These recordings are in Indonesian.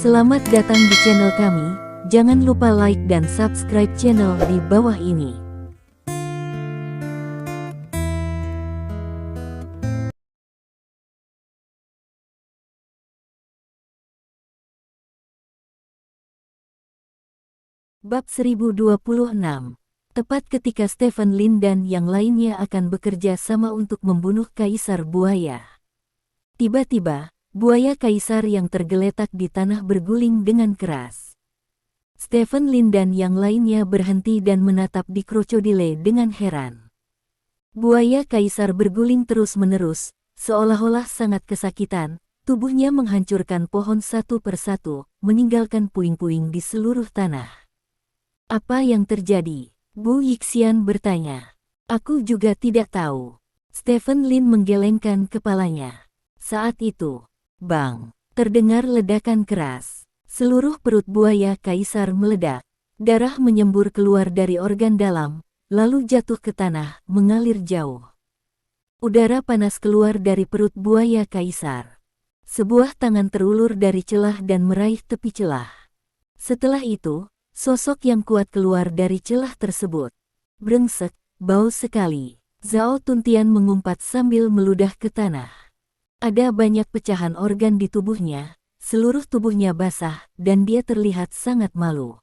Selamat datang di channel kami, jangan lupa like dan subscribe channel di bawah ini. Bab 1026. Tepat ketika Stephen Lin dan yang lainnya akan bekerja sama untuk membunuh Kaisar Buaya. Tiba-tiba, buaya kaisar yang tergeletak di tanah berguling dengan keras. Stephen Lin dan yang lainnya berhenti dan menatap di krokodile dengan heran. Buaya kaisar berguling terus-menerus, seolah-olah sangat kesakitan, tubuhnya menghancurkan pohon satu persatu, meninggalkan puing-puing di seluruh tanah. Apa yang terjadi? Bu Yixian bertanya. Aku juga tidak tahu. Stephen Lin menggelengkan kepalanya. Saat itu, bang, terdengar ledakan keras. Seluruh perut buaya kaisar meledak. Darah menyembur keluar dari organ dalam, lalu jatuh ke tanah, mengalir jauh. Udara panas keluar dari perut buaya kaisar. Sebuah tangan terulur dari celah dan meraih tepi celah. Setelah itu, sosok yang kuat keluar dari celah tersebut. Brengsek, bau sekali. Zhao Tuntian mengumpat sambil meludah ke tanah. Ada banyak pecahan organ di tubuhnya, seluruh tubuhnya basah, dan dia terlihat sangat malu.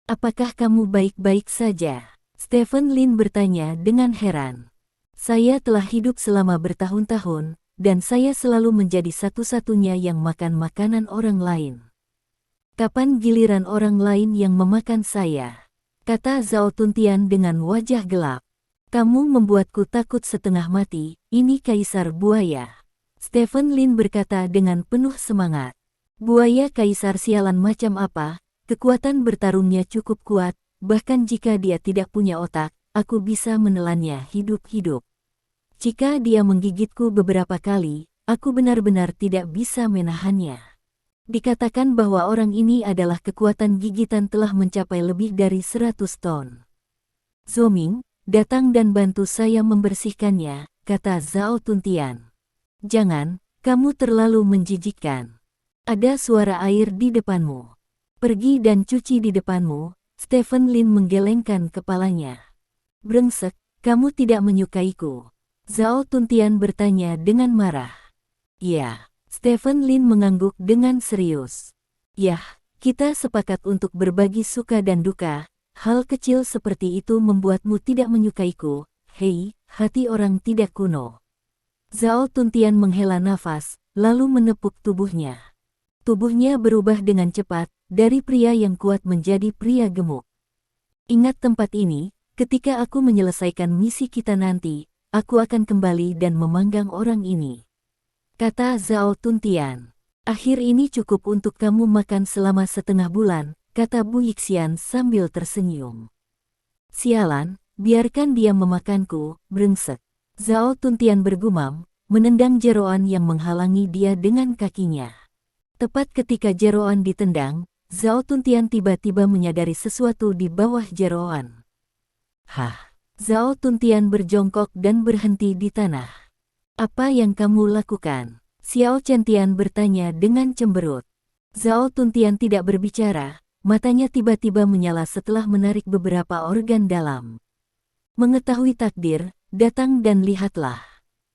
Apakah kamu baik-baik saja? Stephen Lin bertanya dengan heran. Saya telah hidup selama bertahun-tahun, dan saya selalu menjadi satu-satunya yang makan makanan orang lain. Kapan giliran orang lain yang memakan saya? Kata Zhao Tuntian dengan wajah gelap. Kamu membuatku takut setengah mati, ini Kaisar Buaya. Stephen Lin berkata dengan penuh semangat. Buaya kaisar sialan macam apa, kekuatan bertarungnya cukup kuat, bahkan jika dia tidak punya otak, aku bisa menelannya hidup-hidup. Jika dia menggigitku beberapa kali, aku benar-benar tidak bisa menahannya. Dikatakan bahwa orang ini adalah kekuatan gigitan telah mencapai lebih dari 100 ton. Zoming, datang dan bantu saya membersihkannya, kata Zhao Tuntian. Jangan, kamu terlalu menjijikkan. Ada suara air di depanmu. Pergi dan cuci di depanmu. Stephen Lin menggelengkan kepalanya. Brengsek, kamu tidak menyukaiku. Zhao Tuntian bertanya dengan marah. Ya, Stephen Lin mengangguk dengan serius. Yah, kita sepakat untuk berbagi suka dan duka. Hal kecil seperti itu membuatmu tidak menyukaiku. Hei, hati orang tidak kuno. Zhao Tuntian menghela nafas, lalu menepuk tubuhnya. Tubuhnya berubah dengan cepat, dari pria yang kuat menjadi pria gemuk. Ingat tempat ini, ketika aku menyelesaikan misi kita nanti, aku akan kembali dan memanggang orang ini. Kata Zhao Tuntian. Akhir ini cukup untuk kamu makan selama setengah bulan, kata Bu Yixian sambil tersenyum. Sialan, biarkan dia memakanku, brengsek. Zhao Tuntian bergumam, menendang jeroan yang menghalangi dia dengan kakinya. Tepat ketika jeroan ditendang, Zhao Tuntian tiba-tiba menyadari sesuatu di bawah jeroan. Hah? Zhao Tuntian berjongkok dan berhenti di tanah. Apa yang kamu lakukan? Xiao Chentian bertanya dengan cemberut. Zhao Tuntian tidak berbicara, matanya tiba-tiba menyala setelah menarik beberapa organ dalam. Mengetahui takdir, datang dan lihatlah.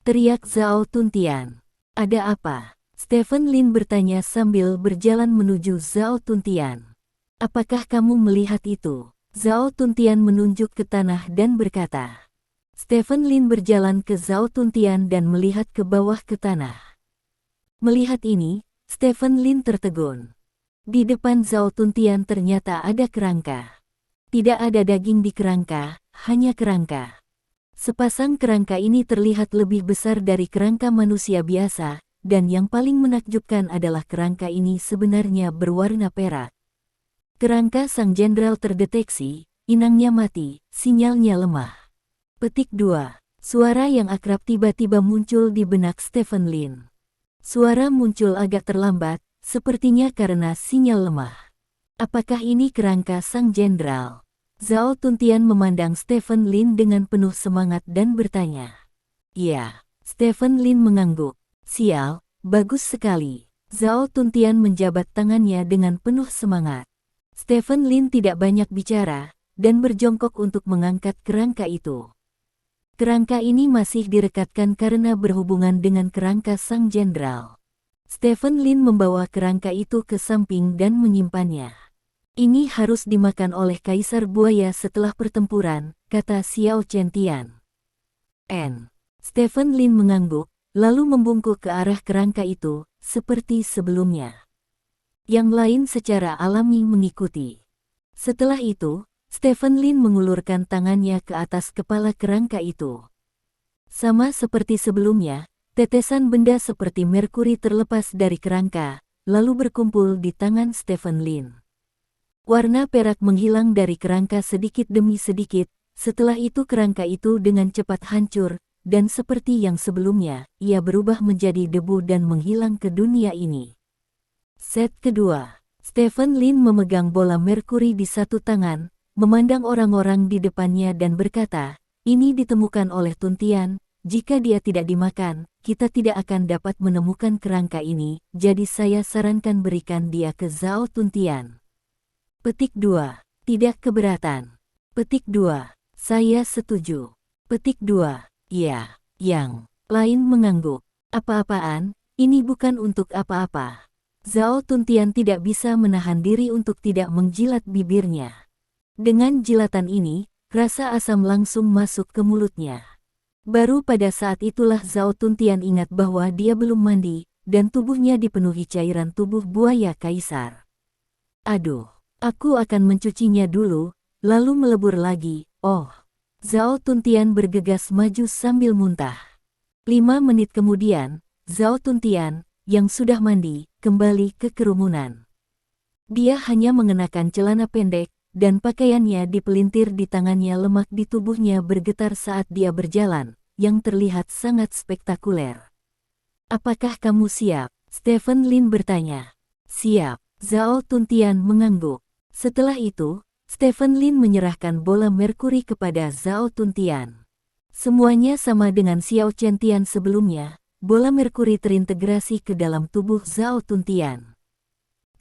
Teriak Zhao Tuntian. Ada apa? Stephen Lin bertanya sambil berjalan menuju Zhao Tuntian. Apakah kamu melihat itu? Zhao Tuntian menunjuk ke tanah dan berkata. Stephen Lin berjalan ke Zhao Tuntian dan melihat ke bawah ke tanah. Melihat ini, Stephen Lin tertegun. Di depan Zhao Tuntian ternyata ada kerangka. Tidak ada daging di kerangka, hanya kerangka. Sepasang kerangka ini terlihat lebih besar dari kerangka manusia biasa, dan yang paling menakjubkan adalah kerangka ini sebenarnya berwarna perak. Kerangka sang jenderal terdeteksi, inangnya mati, sinyalnya lemah. Petik 2. Suara yang akrab tiba-tiba muncul di benak Stephen Lin. Suara muncul agak terlambat, sepertinya karena sinyal lemah. Apakah ini kerangka sang jenderal? Zhao Tuntian memandang Stephen Lin dengan penuh semangat dan bertanya. Ya, Stephen Lin mengangguk. Sial, bagus sekali. Zhao Tuntian menjabat tangannya dengan penuh semangat. Stephen Lin tidak banyak bicara, dan berjongkok untuk mengangkat kerangka itu. Kerangka ini masih direkatkan karena berhubungan dengan kerangka sang jenderal. Stephen Lin membawa kerangka itu ke samping dan menyimpannya. Ini harus dimakan oleh Kaisar Buaya setelah pertempuran, kata Xiao Chentian. Stephen Lin mengangguk, lalu membungkuk ke arah kerangka itu, seperti sebelumnya. Yang lain secara alami mengikuti. Setelah itu, Stephen Lin mengulurkan tangannya ke atas kepala kerangka itu. Sama seperti sebelumnya, tetesan benda seperti merkuri terlepas dari kerangka, lalu berkumpul di tangan Stephen Lin. Warna perak menghilang dari kerangka sedikit demi sedikit, setelah itu kerangka itu dengan cepat hancur, dan seperti yang sebelumnya, ia berubah menjadi debu dan menghilang ke dunia ini. Set kedua, Stephen Lin memegang bola merkuri di satu tangan, memandang orang-orang di depannya dan berkata, ini ditemukan oleh Tuntian, jika dia tidak dimakan, kita tidak akan dapat menemukan kerangka ini, jadi saya sarankan berikan dia ke Zhao Tuntian. Petik 2. Tidak keberatan. Petik 2. Saya setuju. Petik 2. Ya. Yang lain mengangguk. Apa-apaan, ini bukan untuk apa-apa. Zhao Tuntian tidak bisa menahan diri untuk tidak menjilat bibirnya. Dengan jilatan ini, rasa asam langsung masuk ke mulutnya. Baru pada saat itulah Zhao Tuntian ingat bahwa dia belum mandi, dan tubuhnya dipenuhi cairan tubuh buaya kaisar. Aduh, aku akan mencucinya dulu, lalu melebur lagi, oh. Zhao Tuntian bergegas maju sambil muntah. 5 menit kemudian, Zhao Tuntian, yang sudah mandi, kembali ke kerumunan. Dia hanya mengenakan celana pendek, dan pakaiannya dipelintir di tangannya, lemak di tubuhnya bergetar saat dia berjalan, yang terlihat sangat spektakuler. Apakah kamu siap? Stephen Lin bertanya. Siap, Zhao Tuntian mengangguk. Setelah itu, Stephen Lin menyerahkan bola merkuri kepada Zhao Tuntian. Semuanya sama dengan Xiao Chentian sebelumnya, bola merkuri terintegrasi ke dalam tubuh Zhao Tuntian.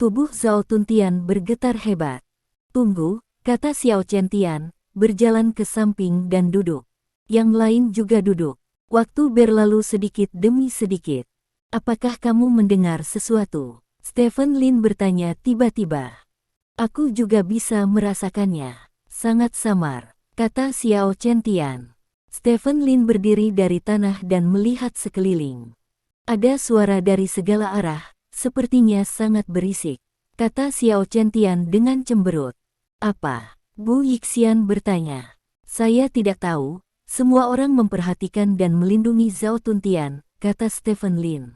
Tubuh Zhao Tuntian bergetar hebat. Tunggu, kata Xiao Chentian, berjalan ke samping dan duduk. Yang lain juga duduk. Waktu berlalu sedikit demi sedikit. Apakah kamu mendengar sesuatu? Stephen Lin bertanya tiba-tiba. Aku juga bisa merasakannya. Sangat samar, kata Xiao Chentian. Stephen Lin berdiri dari tanah dan melihat sekeliling. Ada suara dari segala arah, sepertinya sangat berisik, kata Xiao Chentian dengan cemberut. Apa? Bu Yixian bertanya. Saya tidak tahu, semua orang memperhatikan dan melindungi Zhao Tuntian, kata Stephen Lin.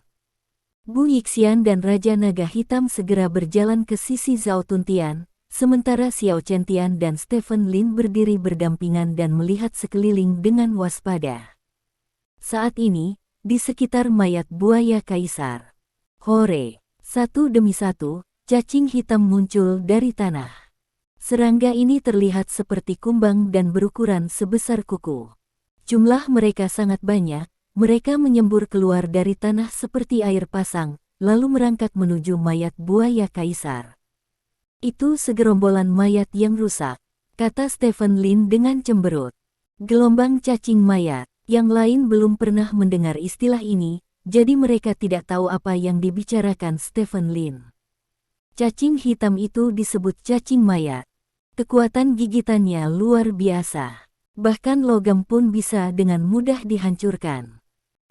Bu Yixian dan Raja Naga Hitam segera berjalan ke sisi Zhao Tuntian, sementara Xiao Chentian dan Stephen Lin berdiri berdampingan dan melihat sekeliling dengan waspada. Saat ini, di sekitar mayat buaya kaisar. Hore, satu demi satu, cacing hitam muncul dari tanah. Serangga ini terlihat seperti kumbang dan berukuran sebesar kuku. Jumlah mereka sangat banyak, mereka menyembur keluar dari tanah seperti air pasang, lalu merangkak menuju mayat buaya kaisar. Itu segerombolan mayat yang rusak, kata Stephen Lin dengan cemberut. Gelombang cacing mayat, yang lain belum pernah mendengar istilah ini, jadi mereka tidak tahu apa yang dibicarakan Stephen Lin. Cacing hitam itu disebut cacing mayat. Kekuatan gigitannya luar biasa. Bahkan logam pun bisa dengan mudah dihancurkan.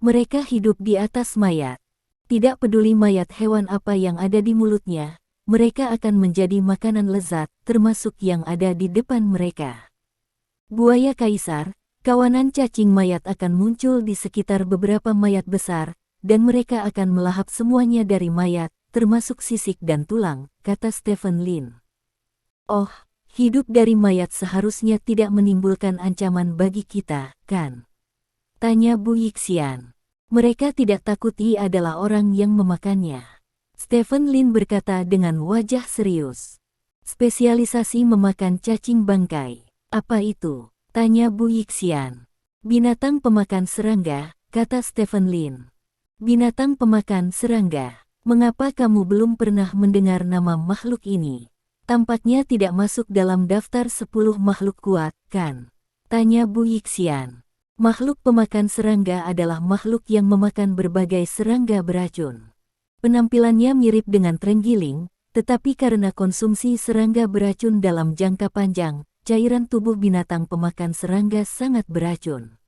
Mereka hidup di atas mayat. Tidak peduli mayat hewan apa yang ada di mulutnya, mereka akan menjadi makanan lezat, termasuk yang ada di depan mereka. Buaya kaisar, kawanan cacing mayat akan muncul di sekitar beberapa mayat besar, dan mereka akan melahap semuanya dari mayat, termasuk sisik dan tulang, kata Stephen Lin. Oh, hidup dari mayat seharusnya tidak menimbulkan ancaman bagi kita, kan? Tanya Bu Yixian. Mereka tidak takut ia adalah orang yang memakannya. Stephen Lin berkata dengan wajah serius. Spesialisasi memakan cacing bangkai. Apa itu? Tanya Bu Yixian. Binatang pemakan serangga, kata Stephen Lin. Binatang pemakan serangga. Mengapa kamu belum pernah mendengar nama makhluk ini? Tampaknya tidak masuk dalam daftar 10 makhluk kuat, kan? Tanya Bu Yixian. Makhluk pemakan serangga adalah makhluk yang memakan berbagai serangga beracun. Penampilannya mirip dengan terenggiling, tetapi karena konsumsi serangga beracun dalam jangka panjang, cairan tubuh binatang pemakan serangga sangat beracun.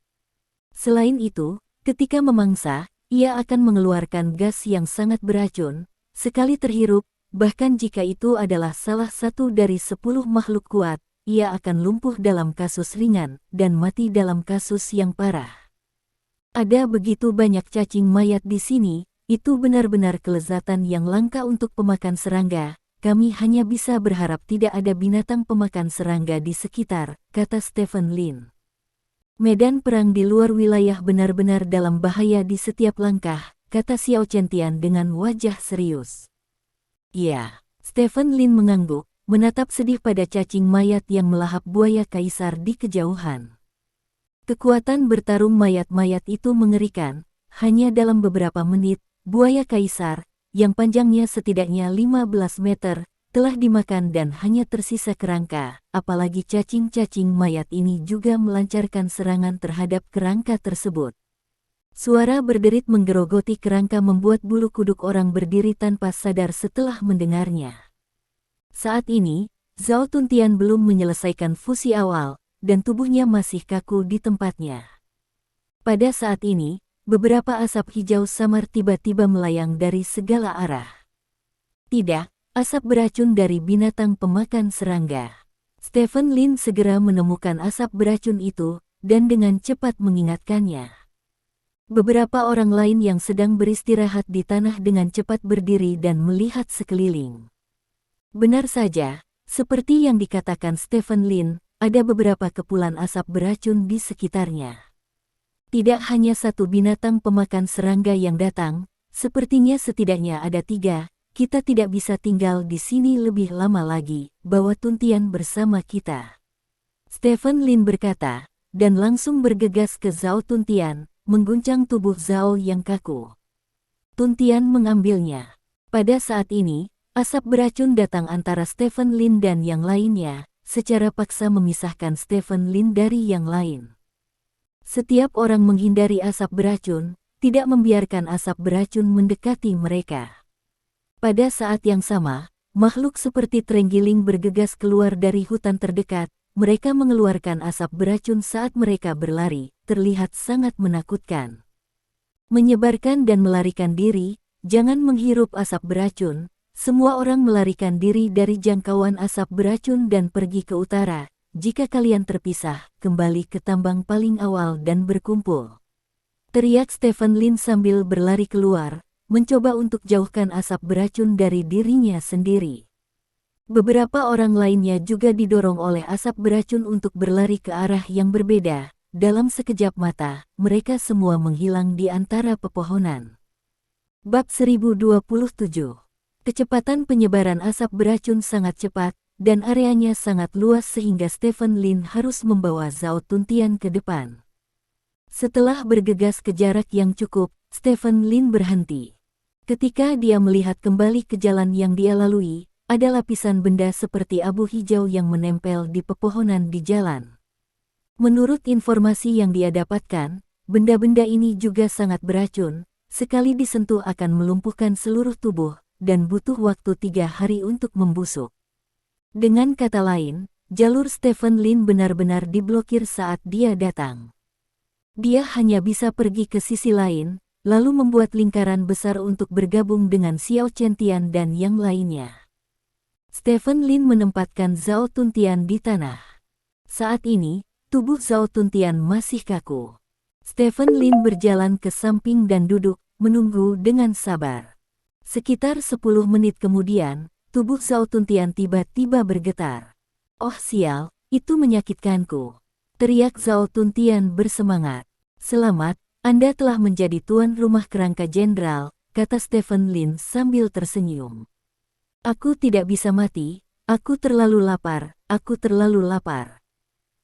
Selain itu, ketika memangsa, ia akan mengeluarkan gas yang sangat beracun, sekali terhirup, bahkan jika itu adalah salah satu dari 10 makhluk kuat, ia akan lumpuh dalam kasus ringan dan mati dalam kasus yang parah. Ada begitu banyak cacing mayat di sini, itu benar-benar kelezatan yang langka untuk pemakan serangga. Kami hanya bisa berharap tidak ada binatang pemakan serangga di sekitar, kata Stephen Lin. Medan perang di luar wilayah benar-benar dalam bahaya di setiap langkah, kata Xiao Chentian dengan wajah serius. Ya, Stephen Lin mengangguk, menatap sedih pada cacing mayat yang melahap buaya kaisar di kejauhan. Kekuatan bertarung mayat-mayat itu mengerikan, hanya dalam beberapa menit, buaya kaisar, yang panjangnya setidaknya 15 meter, telah dimakan dan hanya tersisa kerangka, apalagi cacing-cacing mayat ini juga melancarkan serangan terhadap kerangka tersebut. Suara berderit menggerogoti kerangka membuat bulu kuduk orang berdiri tanpa sadar setelah mendengarnya. Saat ini, Zhao Tuntian belum menyelesaikan fusi awal, dan tubuhnya masih kaku di tempatnya. Pada saat ini, beberapa asap hijau samar tiba-tiba melayang dari segala arah. Tidak, asap beracun dari binatang pemakan serangga. Stephen Lin segera menemukan asap beracun itu, dan dengan cepat mengingatkannya. Beberapa orang lain yang sedang beristirahat di tanah dengan cepat berdiri dan melihat sekeliling. Benar saja, seperti yang dikatakan Stephen Lin, ada beberapa kepulan asap beracun di sekitarnya. Tidak hanya satu binatang pemakan serangga yang datang, sepertinya setidaknya ada 3. Kita tidak bisa tinggal di sini lebih lama lagi, bawa Tuntian bersama kita. Stephen Lin berkata, dan langsung bergegas ke Zhao Tuntian, mengguncang tubuh Zhao yang kaku. Tuntian mengambilnya. Pada saat ini, asap beracun datang antara Stephen Lin dan yang lainnya, secara paksa memisahkan Stephen Lin dari yang lain. Setiap orang menghindari asap beracun, tidak membiarkan asap beracun mendekati mereka. Pada saat yang sama, makhluk seperti terenggiling bergegas keluar dari hutan terdekat. Mereka mengeluarkan asap beracun saat mereka berlari, terlihat sangat menakutkan. Menyebarkan dan melarikan diri, jangan menghirup asap beracun. Semua orang melarikan diri dari jangkauan asap beracun dan pergi ke utara. Jika kalian terpisah, kembali ke tambang paling awal dan berkumpul. Teriak Stephen Lin sambil berlari keluar, mencoba untuk jauhkan asap beracun dari dirinya sendiri. Beberapa orang lainnya juga didorong oleh asap beracun untuk berlari ke arah yang berbeda. Dalam sekejap mata, mereka semua menghilang di antara pepohonan. Bab 1027. Kecepatan penyebaran asap beracun sangat cepat, dan areanya sangat luas sehingga Stephen Lin harus membawa Zhao Tuntian ke depan. Setelah bergegas ke jarak yang cukup, Stephen Lin berhenti. Ketika dia melihat kembali ke jalan yang dia lalui, ada lapisan benda seperti abu hijau yang menempel di pepohonan di jalan. Menurut informasi yang dia dapatkan, benda-benda ini juga sangat beracun, sekali disentuh akan melumpuhkan seluruh tubuh, dan butuh waktu 3 hari untuk membusuk. Dengan kata lain, jalur Stephen Lin benar-benar diblokir saat dia datang. Dia hanya bisa pergi ke sisi lain, lalu membuat lingkaran besar untuk bergabung dengan Xiao Chentian dan yang lainnya. Stephen Lin menempatkan Zhao Tuntian di tanah. Saat ini, tubuh Zhao Tuntian masih kaku. Stephen Lin berjalan ke samping dan duduk, menunggu dengan sabar. Sekitar 10 menit kemudian, tubuh Zhao Tuntian tiba-tiba bergetar. Oh sial, itu menyakitkanku. Teriak Zhao Tuntian bersemangat. Selamat, Anda telah menjadi tuan rumah kerangka jenderal, kata Stephen Lin sambil tersenyum. Aku tidak bisa mati, aku terlalu lapar, aku terlalu lapar.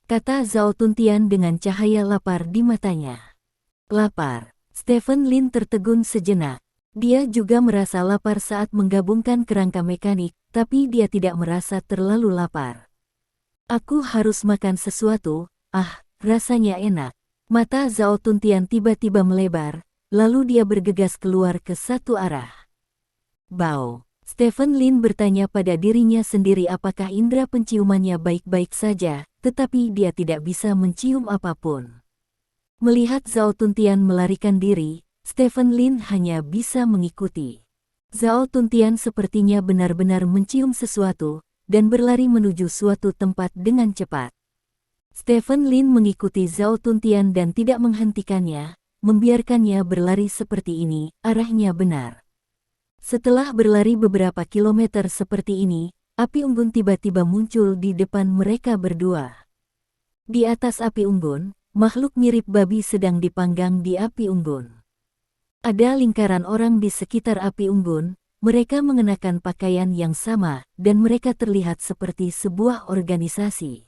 Kata Zhao Tuntian dengan cahaya lapar di matanya. Lapar, Stephen Lin tertegun sejenak. Dia juga merasa lapar saat menggabungkan kerangka mekanik, tapi dia tidak merasa terlalu lapar. Aku harus makan sesuatu, rasanya enak. Mata Zhao Tuntian tiba-tiba melebar, lalu dia bergegas keluar ke satu arah. Bao. Stephen Lin bertanya pada dirinya sendiri apakah indera penciumannya baik-baik saja, tetapi dia tidak bisa mencium apapun. Melihat Zhao Tuntian melarikan diri, Stephen Lin hanya bisa mengikuti. Zhao Tuntian sepertinya benar-benar mencium sesuatu, dan berlari menuju suatu tempat dengan cepat. Stephen Lin mengikuti Zhao Tuntian dan tidak menghentikannya, membiarkannya berlari seperti ini, arahnya benar. Setelah berlari beberapa kilometer seperti ini, api unggun tiba-tiba muncul di depan mereka berdua. Di atas api unggun, makhluk mirip babi sedang dipanggang di api unggun. Ada lingkaran orang di sekitar api unggun, mereka mengenakan pakaian yang sama, dan mereka terlihat seperti sebuah organisasi.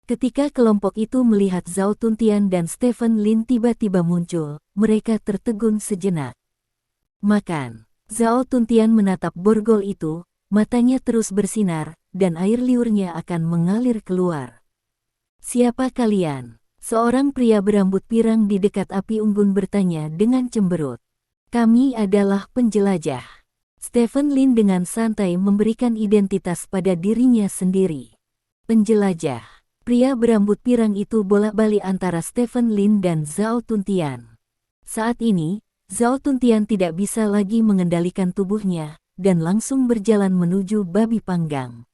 Ketika kelompok itu melihat Zhao Tuntian dan Stephen Lin tiba-tiba muncul, mereka tertegun sejenak. Makan. Zhao Tuntian menatap borgol itu, matanya terus bersinar, dan air liurnya akan mengalir keluar. Siapa kalian? Seorang pria berambut pirang di dekat api unggun bertanya dengan cemberut. Kami adalah penjelajah. Stephen Lin dengan santai memberikan identitas pada dirinya sendiri. Penjelajah. Pria berambut pirang itu bolak-balik antara Stephen Lin dan Zhao Tuntian. Saat ini, Zhao Tuntian tidak bisa lagi mengendalikan tubuhnya, dan langsung berjalan menuju babi panggang.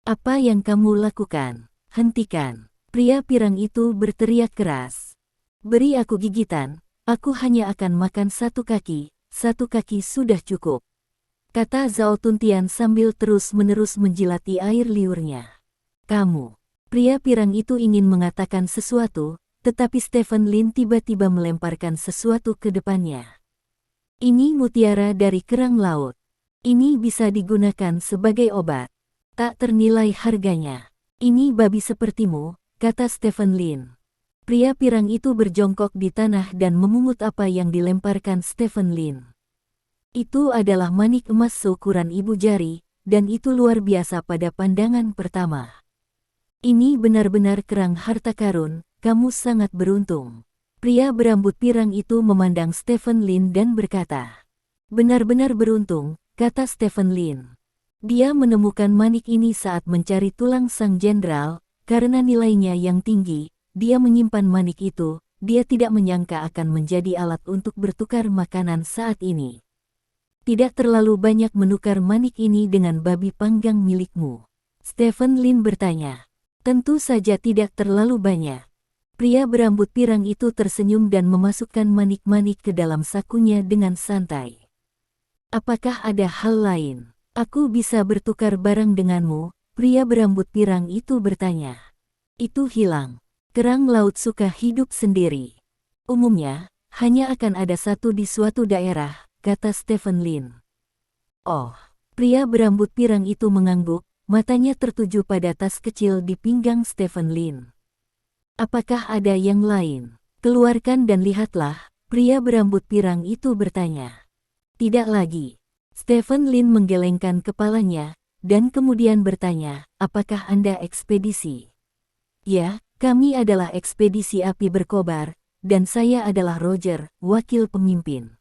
Apa yang kamu lakukan? Hentikan! Pria pirang itu berteriak keras. Beri aku gigitan, aku hanya akan makan satu kaki sudah cukup. Kata Zhao Tuntian sambil terus-menerus menjilati air liurnya. Kamu. Pria pirang itu ingin mengatakan sesuatu, tetapi Stephen Lin tiba-tiba melemparkan sesuatu ke depannya. Ini mutiara dari kerang laut. Ini bisa digunakan sebagai obat. Tak ternilai harganya. Ini babi sepertimu, kata Stephen Lin. Pria pirang itu berjongkok di tanah dan memungut apa yang dilemparkan Stephen Lin. Itu adalah manik emas seukuran ibu jari, dan itu luar biasa pada pandangan pertama. Ini benar-benar kerang harta karun. Kamu sangat beruntung. Pria berambut pirang itu memandang Stephen Lin dan berkata. Benar-benar beruntung, kata Stephen Lin. Dia menemukan manik ini saat mencari tulang sang jenderal, karena nilainya yang tinggi, dia menyimpan manik itu, dia tidak menyangka akan menjadi alat untuk bertukar makanan saat ini. Tidak terlalu banyak menukar manik ini dengan babi panggang milikmu. Stephen Lin bertanya. Tentu saja tidak terlalu banyak. Pria berambut pirang itu tersenyum dan memasukkan manik-manik ke dalam sakunya dengan santai. Apakah ada hal lain? Aku bisa bertukar barang denganmu, pria berambut pirang itu bertanya. Itu hilang. Kerang laut suka hidup sendiri. Umumnya, hanya akan ada satu di suatu daerah, kata Stephen Lin. Oh, pria berambut pirang itu mengangguk, matanya tertuju pada tas kecil di pinggang Stephen Lin. Apakah ada yang lain? Keluarkan dan lihatlah, pria berambut pirang itu bertanya. Tidak lagi. Stephen Lin menggelengkan kepalanya, dan kemudian bertanya, apakah Anda ekspedisi? Ya, kami adalah ekspedisi api berkobar, dan saya adalah Roger, wakil pemimpin.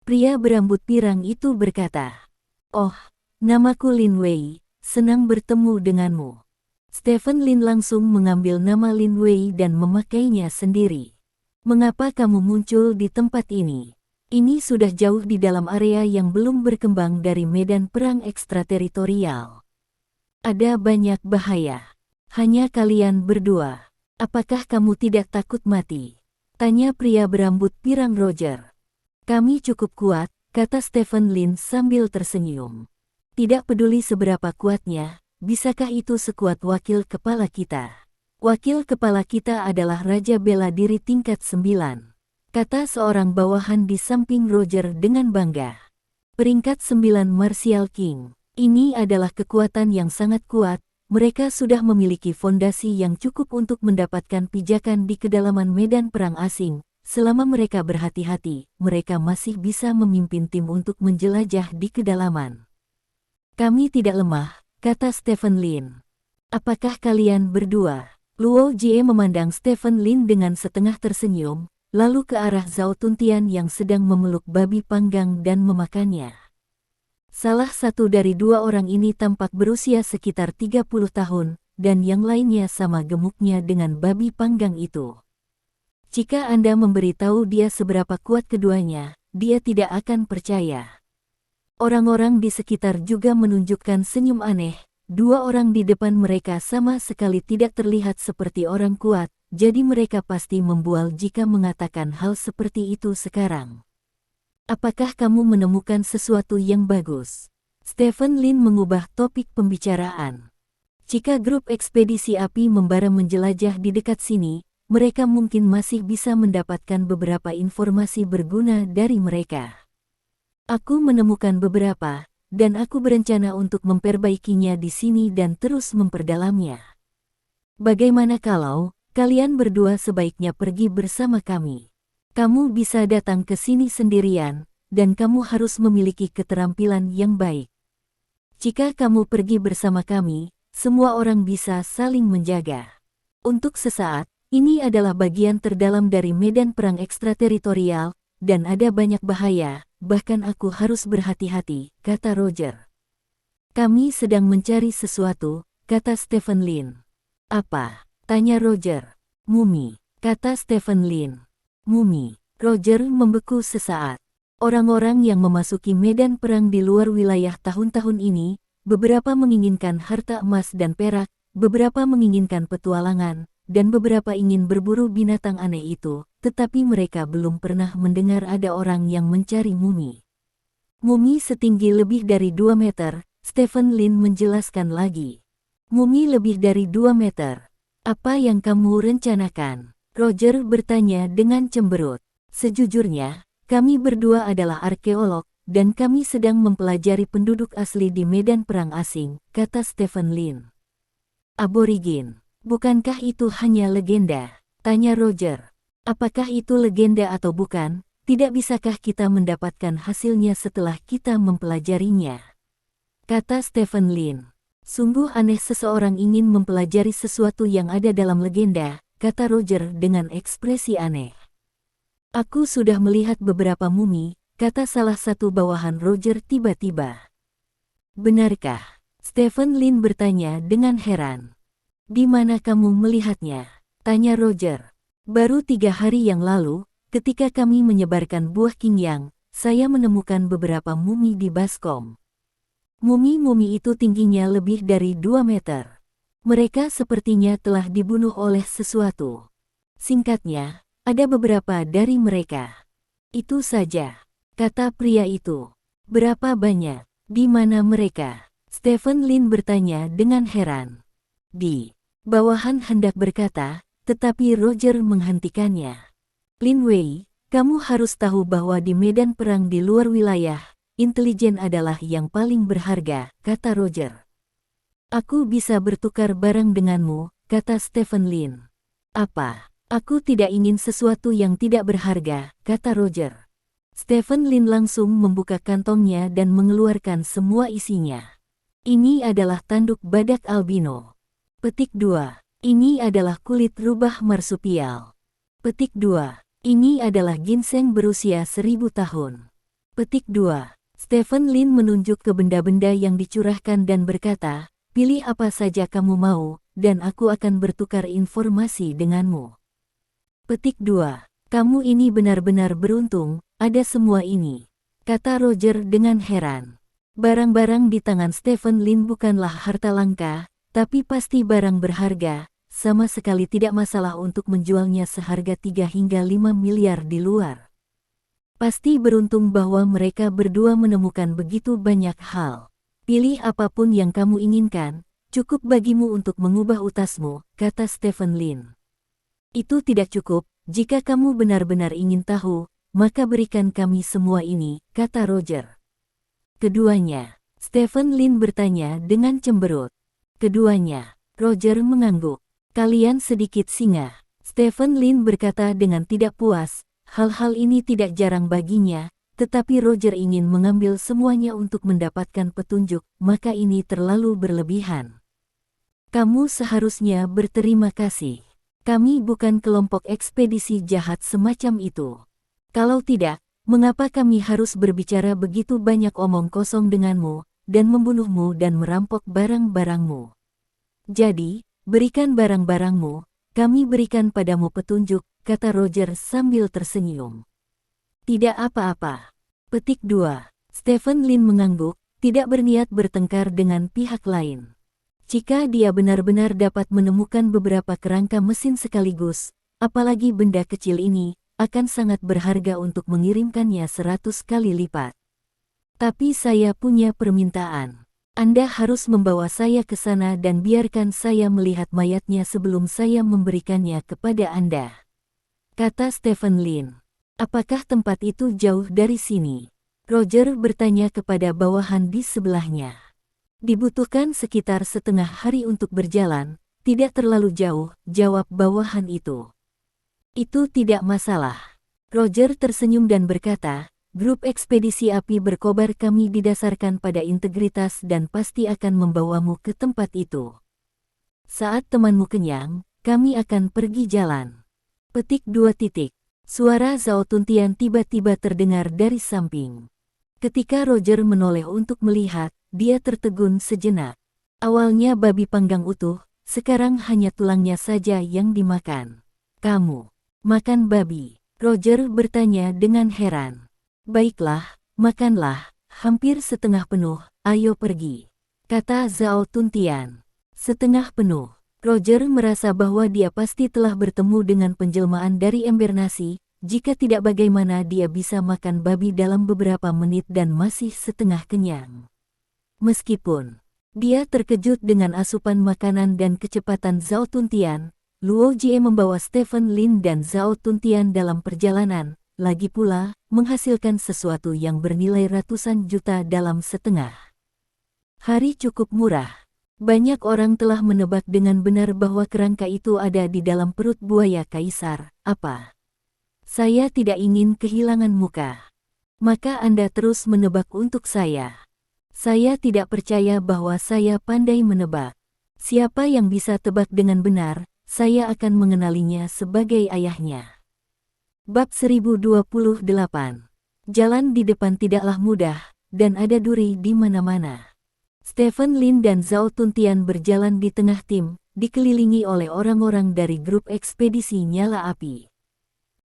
Pria berambut pirang itu berkata. Oh, namaku Lin Wei, senang bertemu denganmu. Stephen Lin langsung mengambil nama Lin Wei dan memakainya sendiri. Mengapa kamu muncul di tempat ini? Ini sudah jauh di dalam area yang belum berkembang dari medan perang ekstrateritorial. Ada banyak bahaya. Hanya kalian berdua. Apakah kamu tidak takut mati? Tanya pria berambut pirang Roger. Kami cukup kuat, kata Stephen Lin sambil tersenyum. Tidak peduli seberapa kuatnya, bisakah itu sekuat wakil kepala kita? Wakil kepala kita adalah Raja Bela Diri tingkat 9. Kata seorang bawahan di samping Roger dengan bangga. Peringkat 9 Martial King. Ini adalah kekuatan yang sangat kuat, mereka sudah memiliki fondasi yang cukup untuk mendapatkan pijakan di kedalaman medan perang asing, selama mereka berhati-hati, mereka masih bisa memimpin tim untuk menjelajah di kedalaman. Kami tidak lemah, kata Stephen Lin. Apakah kalian berdua? Luo Jie memandang Stephen Lin dengan setengah tersenyum, lalu ke arah Zhao Tuntian yang sedang memeluk babi panggang dan memakannya. Salah satu dari dua orang ini tampak berusia sekitar 30 tahun, dan yang lainnya sama gemuknya dengan babi panggang itu. Jika Anda memberitahu dia seberapa kuat keduanya, dia tidak akan percaya. Orang-orang di sekitar juga menunjukkan senyum aneh. Dua orang di depan mereka sama sekali tidak terlihat seperti orang kuat, jadi mereka pasti membual jika mengatakan hal seperti itu sekarang. Apakah kamu menemukan sesuatu yang bagus? Stephen Lin mengubah topik pembicaraan. Jika grup ekspedisi api membara menjelajah di dekat sini, mereka mungkin masih bisa mendapatkan beberapa informasi berguna dari mereka. Aku menemukan beberapa, dan aku berencana untuk memperbaikinya di sini dan terus memperdalamnya. Bagaimana kalau kalian berdua sebaiknya pergi bersama kami? Kamu bisa datang ke sini sendirian, dan kamu harus memiliki keterampilan yang baik. Jika kamu pergi bersama kami, semua orang bisa saling menjaga. Untuk sesaat, ini adalah bagian terdalam dari medan perang ekstrateritorial, dan ada banyak bahaya. Bahkan aku harus berhati-hati, kata Roger. Kami sedang mencari sesuatu, kata Stephen Lin. Apa? Tanya Roger. Mumi, kata Stephen Lin. Mumi. Roger membeku sesaat. Orang-orang yang memasuki medan perang di luar wilayah tahun-tahun ini, beberapa menginginkan harta emas dan perak, beberapa menginginkan petualangan, dan beberapa ingin berburu binatang aneh itu, tetapi mereka belum pernah mendengar ada orang yang mencari mumi. Mumi setinggi lebih dari 2 meter, Stephen Lin menjelaskan lagi. Mumi lebih dari 2 meter. Apa yang kamu rencanakan? Roger bertanya dengan cemberut. Sejujurnya, kami berdua adalah arkeolog, dan kami sedang mempelajari penduduk asli di medan perang asing, kata Stephen Lin. Aborigin. Bukankah itu hanya legenda? Tanya Roger. Apakah itu legenda atau bukan, tidak bisakah kita mendapatkan hasilnya setelah kita mempelajarinya? Kata Stephen Lin. Sungguh aneh seseorang ingin mempelajari sesuatu yang ada dalam legenda, kata Roger dengan ekspresi aneh. Aku sudah melihat beberapa mumi, kata salah satu bawahan Roger tiba-tiba. Benarkah? Stephen Lin bertanya dengan heran. Di mana kamu melihatnya? Tanya Roger. Baru 3 hari yang lalu, ketika kami menyebarkan buah Qingyang, saya menemukan beberapa mumi di baskom. Mumi-mumi itu tingginya lebih dari 2 meter. Mereka sepertinya telah dibunuh oleh sesuatu. Singkatnya, ada beberapa dari mereka. Itu saja, kata pria itu. Berapa banyak? Di mana mereka? Stephen Lin bertanya dengan heran. Bawahan hendak berkata, tetapi Roger menghentikannya. Lin Wei, kamu harus tahu bahwa di medan perang di luar wilayah, intelijen adalah yang paling berharga, kata Roger. Aku bisa bertukar barang denganmu, kata Stephen Lin. Apa? Aku tidak ingin sesuatu yang tidak berharga, kata Roger. Stephen Lin langsung membuka kantongnya dan mengeluarkan semua isinya. Ini adalah tanduk badak albino. Petik 2. Ini adalah kulit rubah marsupial. Petik 2. Ini adalah ginseng berusia 1000 tahun. Petik 2. Stephen Lin menunjuk ke benda-benda yang dicurahkan dan berkata, pilih apa saja kamu mau, dan aku akan bertukar informasi denganmu. Petik 2. Kamu ini benar-benar beruntung, ada semua ini, kata Roger dengan heran. Barang-barang di tangan Stephen Lin bukanlah harta langka, tapi pasti barang berharga, sama sekali tidak masalah untuk menjualnya seharga 3 hingga 5 miliar di luar. Pasti beruntung bahwa mereka berdua menemukan begitu banyak hal. Pilih apapun yang kamu inginkan, cukup bagimu untuk mengubah utasmu, kata Stephen Lin. Itu tidak cukup, jika kamu benar-benar ingin tahu, maka berikan kami semua ini, kata Roger. Keduanya, Stephen Lin bertanya dengan cemberut. Keduanya, Roger mengangguk. Kalian sedikit singa, Stephen Lin berkata dengan tidak puas, Hal-hal ini tidak jarang baginya, tetapi Roger ingin mengambil semuanya untuk mendapatkan petunjuk, maka ini terlalu berlebihan. Kamu seharusnya berterima kasih. Kami bukan kelompok ekspedisi jahat semacam itu. Kalau tidak, mengapa kami harus berbicara begitu banyak omong kosong denganmu, dan membunuhmu dan merampok barang-barangmu? Jadi, berikan barang-barangmu, kami berikan padamu petunjuk, kata Roger sambil tersenyum. Tidak apa-apa. Petik 2. Stephen Lin mengangguk, tidak berniat bertengkar dengan pihak lain. Jika dia benar-benar dapat menemukan beberapa kerangka mesin sekaligus, apalagi benda kecil ini, akan sangat berharga untuk mengirimkannya 100 kali lipat. Tapi saya punya permintaan. Anda harus membawa saya ke sana dan biarkan saya melihat mayatnya sebelum saya memberikannya kepada Anda, kata Stephen Lin. Apakah tempat itu jauh dari sini? Roger bertanya kepada bawahan di sebelahnya. Dibutuhkan sekitar setengah hari untuk berjalan, tidak terlalu jauh, jawab bawahan itu. Itu tidak masalah. Roger tersenyum dan berkata, grup ekspedisi api berkobar kami didasarkan pada integritas dan pasti akan membawamu ke tempat itu. Saat temanmu kenyang, kami akan pergi jalan. Petik 2. Suara Zhao Tuntian tiba-tiba terdengar dari samping. Ketika Roger menoleh untuk melihat, dia tertegun sejenak. Awalnya babi panggang utuh, sekarang hanya tulangnya saja yang dimakan. Kamu makan babi? Roger bertanya dengan heran. Baiklah, makanlah, hampir setengah penuh, ayo pergi, kata Zhao Tuntian. Setengah penuh. Roger merasa bahwa dia pasti telah bertemu dengan penjelmaan dari ember nasi. Jika tidak, bagaimana dia bisa makan babi dalam beberapa menit dan masih setengah kenyang? Meskipun dia terkejut dengan asupan makanan dan kecepatan Zhao Tuntian, Luo Jie membawa Stephen Lin dan Zhao Tuntian dalam perjalanan, lagi pula, menghasilkan sesuatu yang bernilai ratusan juta dalam setengah hari cukup murah. Banyak orang telah menebak dengan benar bahwa kerangka itu ada di dalam perut buaya kaisar. Apa? Saya tidak ingin kehilangan muka. Maka Anda terus menebak untuk saya. Saya tidak percaya bahwa saya pandai menebak. Siapa yang bisa tebak dengan benar, saya akan mengenalinya sebagai ayahnya. Bab 1028. Jalan di depan tidaklah mudah, dan ada duri di mana-mana. Stephen Lin dan Zhao Tuntian berjalan di tengah tim, dikelilingi oleh orang-orang dari grup ekspedisi nyala api.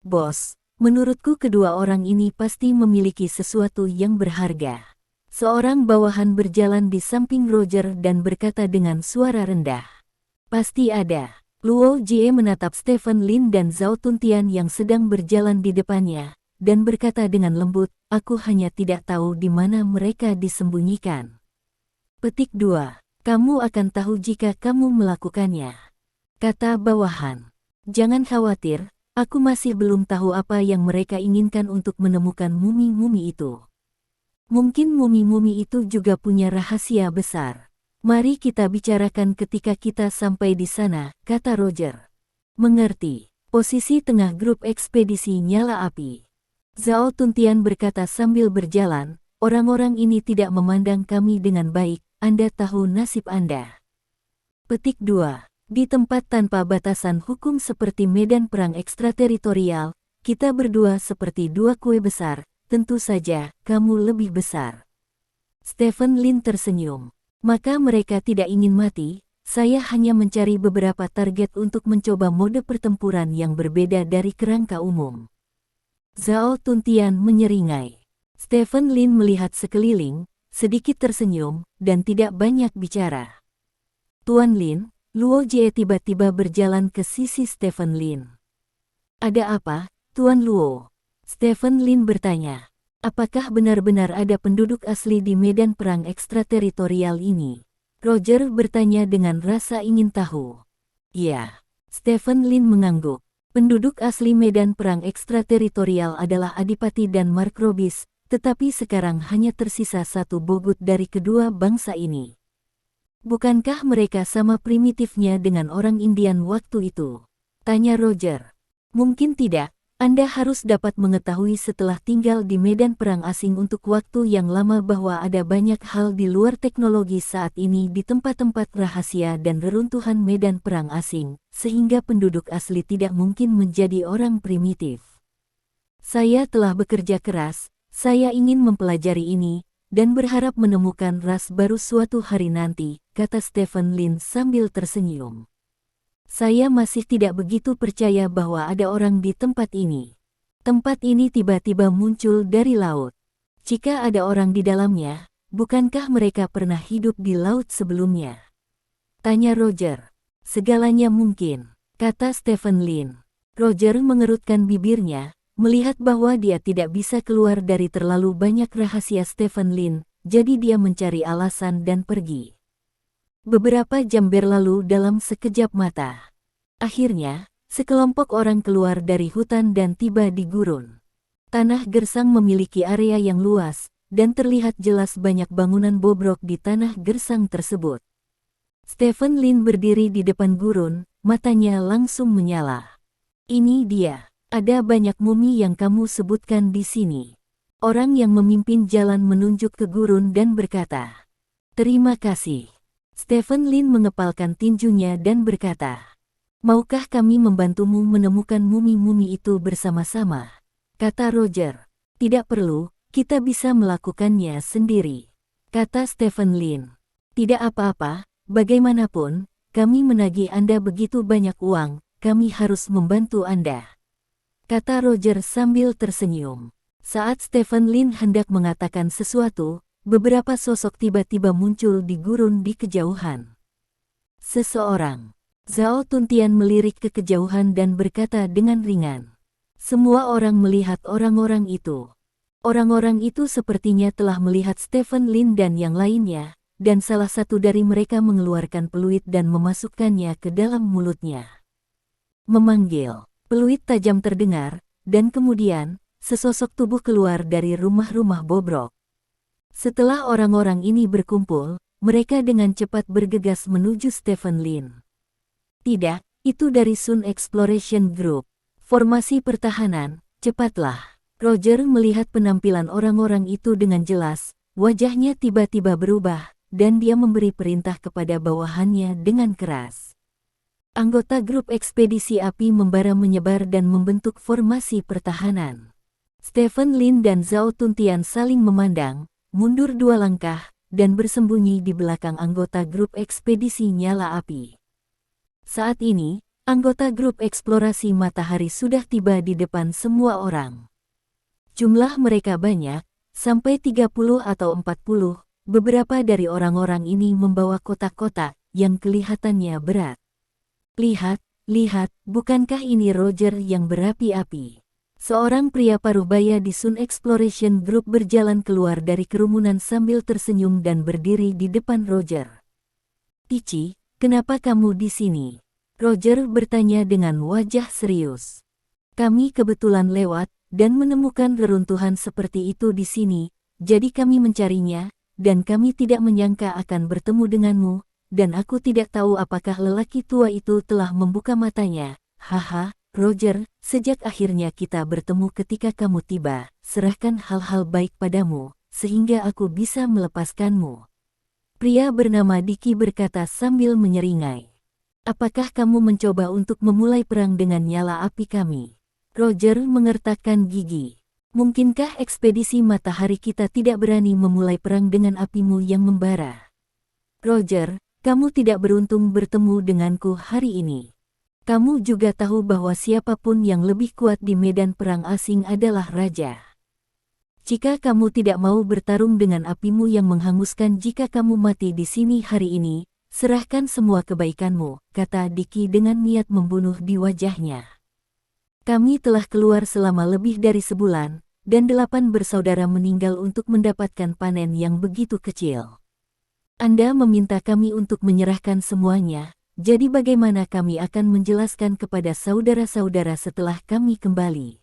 Bos, menurutku kedua orang ini pasti memiliki sesuatu yang berharga. Seorang bawahan berjalan di samping Roger dan berkata dengan suara rendah. Pasti ada. Luo Jie menatap Stephen Lin dan Zhao Tuntian yang sedang berjalan di depannya, dan berkata dengan lembut, aku hanya tidak tahu di mana mereka disembunyikan. Petik 2. Kamu akan tahu jika kamu melakukannya, kata bawahan. Jangan khawatir. Aku masih belum tahu apa yang mereka inginkan untuk menemukan mumi-mumi itu. Mungkin mumi-mumi itu juga punya rahasia besar. Mari kita bicarakan ketika kita sampai di sana, kata Roger. Mengerti. Posisi tengah grup ekspedisi nyala api. Zhao Tuntian berkata sambil berjalan, orang-orang ini tidak memandang kami dengan baik, Anda tahu nasib Anda. Petik 2. Di tempat tanpa batasan hukum seperti medan perang ekstrateritorial, kita berdua seperti dua kue besar, tentu saja kamu lebih besar. Stephen Lin tersenyum. Maka mereka tidak ingin mati, saya hanya mencari beberapa target untuk mencoba mode pertempuran yang berbeda dari kerangka umum. Zhao Tuntian menyeringai. Stephen Lin melihat sekeliling, sedikit tersenyum, dan tidak banyak bicara. Tuan Lin, Luo Jie tiba-tiba berjalan ke sisi Stephen Lin. Ada apa, Tuan Luo? Stephen Lin bertanya. Apakah benar-benar ada penduduk asli di medan perang ekstrateritorial ini? Roger bertanya dengan rasa ingin tahu. Ya, Stephen Lin mengangguk. Penduduk asli medan perang ekstrateritorial adalah Adipati dan Markrobis, tetapi sekarang hanya tersisa satu bogut dari kedua bangsa ini. Bukankah mereka sama primitifnya dengan orang Indian waktu itu? Tanya Roger. Mungkin tidak, Anda harus dapat mengetahui setelah tinggal di medan perang asing untuk waktu yang lama bahwa ada banyak hal di luar teknologi saat ini di tempat-tempat rahasia dan reruntuhan medan perang asing, sehingga penduduk asli tidak mungkin menjadi orang primitif. Saya telah bekerja keras, saya ingin mempelajari ini, dan berharap menemukan ras baru suatu hari nanti, kata Stephen Lin sambil tersenyum. Saya masih tidak begitu percaya bahwa ada orang di tempat ini. Tempat ini tiba-tiba muncul dari laut. Jika ada orang di dalamnya, bukankah mereka pernah hidup di laut sebelumnya? Tanya Roger. Segalanya mungkin, kata Stephen Lin. Roger mengerutkan bibirnya, melihat bahwa dia tidak bisa keluar dari terlalu banyak rahasia Stephen Lin, jadi dia mencari alasan dan pergi. Beberapa jam berlalu dalam sekejap mata. Akhirnya, sekelompok orang keluar dari hutan dan tiba di gurun. Tanah gersang memiliki area yang luas, dan terlihat jelas banyak bangunan bobrok di tanah gersang tersebut. Stephen Lin berdiri di depan gurun, matanya langsung menyala. Ini dia, ada banyak mumi yang kamu sebutkan di sini. Orang yang memimpin jalan menunjuk ke gurun dan berkata, "Terima kasih." Stephen Lin mengepalkan tinjunya dan berkata, "Maukah kami membantumu menemukan mumi-mumi itu bersama-sama?" Kata Roger. "Tidak perlu, kita bisa melakukannya sendiri," kata Stephen Lin. "Tidak apa-apa, bagaimanapun, kami menagih Anda begitu banyak uang, kami harus membantu Anda," kata Roger sambil tersenyum. Saat Stephen Lin hendak mengatakan sesuatu, beberapa sosok tiba-tiba muncul di gurun di kejauhan. Seseorang. Zhao Tuntian melirik ke kejauhan dan berkata dengan ringan. Semua orang melihat orang-orang itu. Orang-orang itu sepertinya telah melihat Stephen Lin dan yang lainnya, dan salah satu dari mereka mengeluarkan peluit dan memasukkannya ke dalam mulutnya. Memanggil. Peluit tajam terdengar, dan kemudian, sesosok tubuh keluar dari rumah-rumah bobrok. Setelah orang-orang ini berkumpul, mereka dengan cepat bergegas menuju Stephen Lin. "Tidak, itu dari Sun Exploration Group. Formasi pertahanan, cepatlah." Roger melihat penampilan orang-orang itu dengan jelas, wajahnya tiba-tiba berubah, dan dia memberi perintah kepada bawahannya dengan keras. Anggota grup ekspedisi api membara menyebar dan membentuk formasi pertahanan. Stephen Lin dan Zhao Tuntian saling memandang, mundur 2 langkah, dan bersembunyi di belakang anggota grup ekspedisi nyala api. Saat ini, anggota grup eksplorasi matahari sudah tiba di depan semua orang. Jumlah mereka banyak, sampai 30 atau 40, beberapa dari orang-orang ini membawa kotak-kotak yang kelihatannya berat. "Lihat, lihat, bukankah ini Roger yang berapi-api?" Seorang pria parubaya di Sun Exploration Group berjalan keluar dari kerumunan sambil tersenyum dan berdiri di depan Roger. "Tici, kenapa kamu di sini?" Roger bertanya dengan wajah serius. "Kami kebetulan lewat dan menemukan reruntuhan seperti itu di sini, jadi kami mencarinya, dan kami tidak menyangka akan bertemu denganmu, dan aku tidak tahu apakah lelaki tua itu telah membuka matanya. Haha, Roger, sejak akhirnya kita bertemu ketika kamu tiba, serahkan hal-hal baik padamu, sehingga aku bisa melepaskanmu." Pria bernama Dicky berkata sambil menyeringai. "Apakah kamu mencoba untuk memulai perang dengan nyala api kami?" Roger mengertakkan gigi. "Mungkinkah ekspedisi matahari kita tidak berani memulai perang dengan apimu yang membara?" "Roger, kamu tidak beruntung bertemu denganku hari ini. Kamu juga tahu bahwa siapapun yang lebih kuat di medan perang asing adalah raja. Jika kamu tidak mau bertarung dengan apimu yang menghanguskan jika kamu mati di sini hari ini, serahkan semua kebaikanmu," kata Dicky dengan niat membunuh di wajahnya. "Kami telah keluar selama lebih dari sebulan, dan 8 bersaudara meninggal untuk mendapatkan panen yang begitu kecil. Anda meminta kami untuk menyerahkan semuanya, jadi bagaimana kami akan menjelaskan kepada saudara-saudara setelah kami kembali?"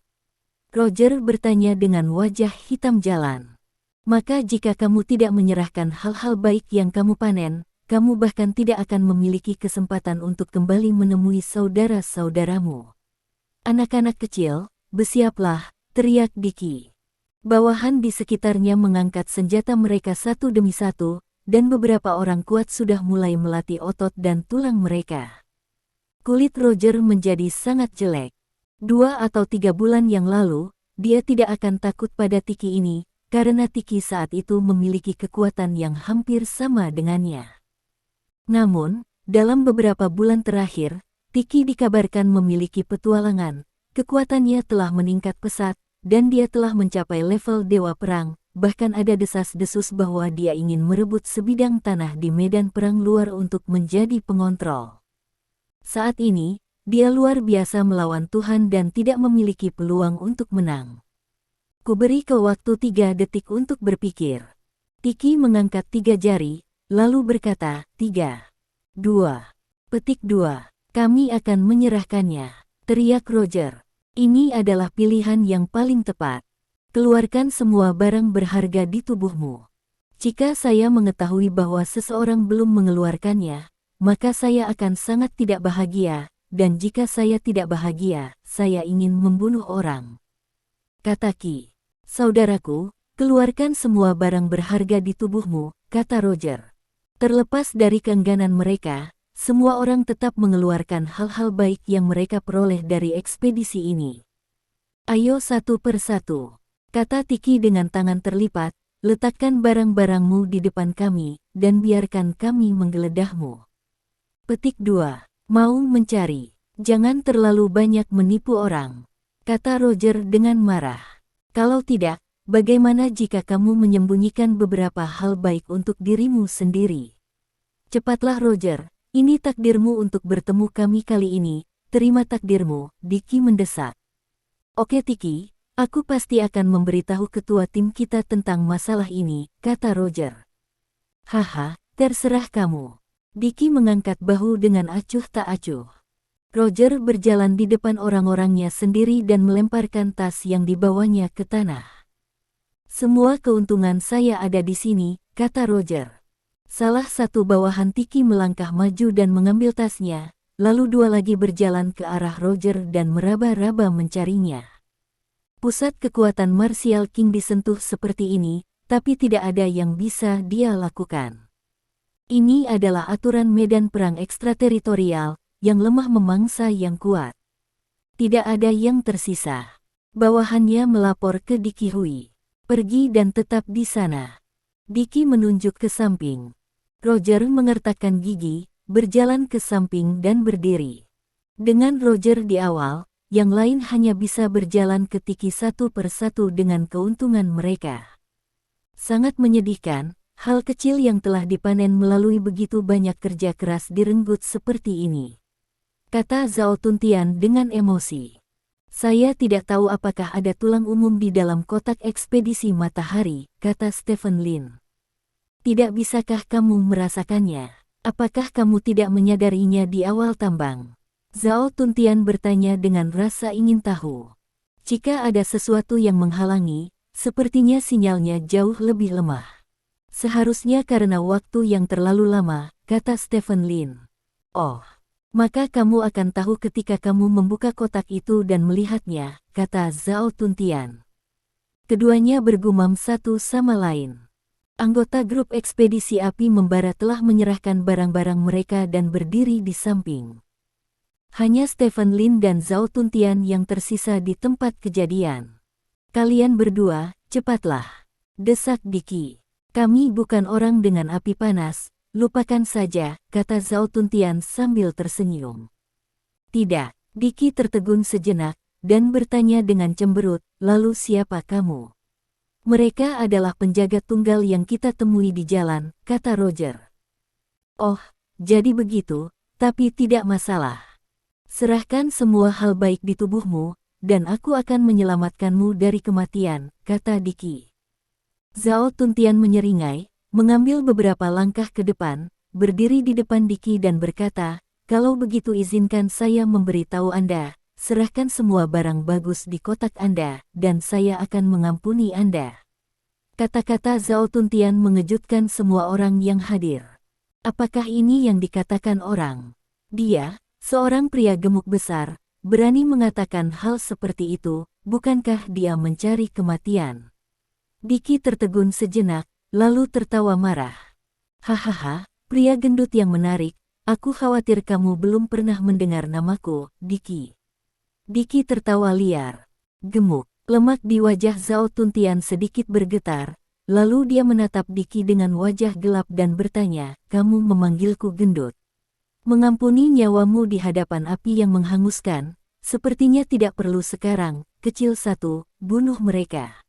Roger bertanya dengan wajah hitam jalan. "Maka jika kamu tidak menyerahkan hal-hal baik yang kamu panen, kamu bahkan tidak akan memiliki kesempatan untuk kembali menemui saudara-saudaramu. Anak-anak kecil, bersiaplah, teriak Diki. Bawahan di sekitarnya mengangkat senjata mereka satu demi satu, dan beberapa orang kuat sudah mulai melatih otot dan tulang mereka. Kulit Roger menjadi sangat jelek. 2 atau 3 bulan yang lalu, dia tidak akan takut pada Tiki ini, karena Tiki saat itu memiliki kekuatan yang hampir sama dengannya. Namun, dalam beberapa bulan terakhir, Tiki dikabarkan memiliki petualangan, kekuatannya telah meningkat pesat, dan dia telah mencapai level Dewa Perang, bahkan ada desas-desus bahwa dia ingin merebut sebidang tanah di medan perang luar untuk menjadi pengontrol. Saat ini, dia luar biasa melawan Tuhan dan tidak memiliki peluang untuk menang. Kuberi kau waktu 3 detik untuk berpikir. Tiki mengangkat 3 jari, lalu berkata, 3, 2, petik 2, kami akan menyerahkannya, teriak Roger. Ini adalah pilihan yang paling tepat. Keluarkan semua barang berharga di tubuhmu. Jika saya mengetahui bahwa seseorang belum mengeluarkannya, maka saya akan sangat tidak bahagia, dan jika saya tidak bahagia, saya ingin membunuh orang. Kata Ki. Saudaraku, keluarkan semua barang berharga di tubuhmu, kata Roger. Terlepas dari keengganan mereka, semua orang tetap mengeluarkan hal-hal baik yang mereka peroleh dari ekspedisi ini. Ayo satu persatu, kata Tiki dengan tangan terlipat, letakkan barang-barangmu di depan kami, dan biarkan kami menggeledahmu. Petik 2. Mau mencari. Jangan terlalu banyak menipu orang, kata Roger dengan marah. Kalau tidak, bagaimana jika kamu menyembunyikan beberapa hal baik untuk dirimu sendiri? Cepatlah Roger, ini takdirmu untuk bertemu kami kali ini, terima takdirmu, Diki mendesak. Oke Tiki, aku pasti akan memberitahu ketua tim kita tentang masalah ini, kata Roger. Haha, terserah kamu. Diki mengangkat bahu dengan acuh tak acuh. Roger berjalan di depan orang-orangnya sendiri dan melemparkan tas yang dibawanya ke tanah. Semua keuntungan saya ada di sini, kata Roger. Salah satu bawahan Tiki melangkah maju dan mengambil tasnya, lalu 2 lagi berjalan ke arah Roger dan meraba-raba mencarinya. Pusat kekuatan Martial King disentuh seperti ini, tapi tidak ada yang bisa dia lakukan. Ini adalah aturan medan perang ekstrateritorial, yang lemah memangsa yang kuat. Tidak ada yang tersisa. Bawahannya melapor ke Diki Hui. Pergi dan tetap di sana. Diki menunjuk ke samping. Roger mengertakkan gigi, berjalan ke samping dan berdiri. Dengan Roger di awal, yang lain hanya bisa berjalan ke Tiki satu persatu dengan keuntungan mereka. Sangat menyedihkan. Hal kecil yang telah dipanen melalui begitu banyak kerja keras direnggut seperti ini, kata Zhao Tuntian dengan emosi. Saya tidak tahu apakah ada tulang umum di dalam kotak ekspedisi matahari, kata Stephen Lin. Tidak bisakah kamu merasakannya? Apakah kamu tidak menyadarinya di awal tambang? Zhao Tuntian bertanya dengan rasa ingin tahu. Jika ada sesuatu yang menghalangi, sepertinya sinyalnya jauh lebih lemah. Seharusnya karena waktu yang terlalu lama, kata Stephen Lin. Oh, maka kamu akan tahu ketika kamu membuka kotak itu dan melihatnya, kata Zhao Tuntian. Keduanya bergumam satu sama lain. Anggota grup ekspedisi api membara telah menyerahkan barang-barang mereka dan berdiri di samping. Hanya Stephen Lin dan Zhao Tuntian yang tersisa di tempat kejadian. Kalian berdua, cepatlah, desak Diki. Kami bukan orang dengan api panas, lupakan saja, kata Zhao Tuntian sambil tersenyum. Tidak, Diki tertegun sejenak, dan bertanya dengan cemberut, lalu siapa kamu? Mereka adalah penjaga tunggal yang kita temui di jalan, kata Roger. Oh, jadi begitu, tapi tidak masalah. Serahkan semua hal baik di tubuhmu, dan aku akan menyelamatkanmu dari kematian, kata Diki. Zhao Tuntian menyeringai, mengambil beberapa langkah ke depan, berdiri di depan Diki dan berkata, kalau begitu izinkan saya memberitahu Anda, serahkan semua barang bagus di kotak Anda, dan saya akan mengampuni Anda. Kata-kata Zhao Tuntian mengejutkan semua orang yang hadir. Apakah ini yang dikatakan orang? Dia, seorang pria gemuk besar, berani mengatakan hal seperti itu, bukankah dia mencari kematian? Diki tertegun sejenak, lalu tertawa marah. Hahaha, pria gendut yang menarik, aku khawatir kamu belum pernah mendengar namaku, Diki. Diki tertawa liar. Gemuk, lemak di wajah Zhao Tuntian sedikit bergetar, lalu dia menatap Diki dengan wajah gelap dan bertanya, kamu memanggilku gendut? Mengampuni nyawamu di hadapan api yang menghanguskan, sepertinya tidak perlu sekarang, kecil satu, bunuh mereka.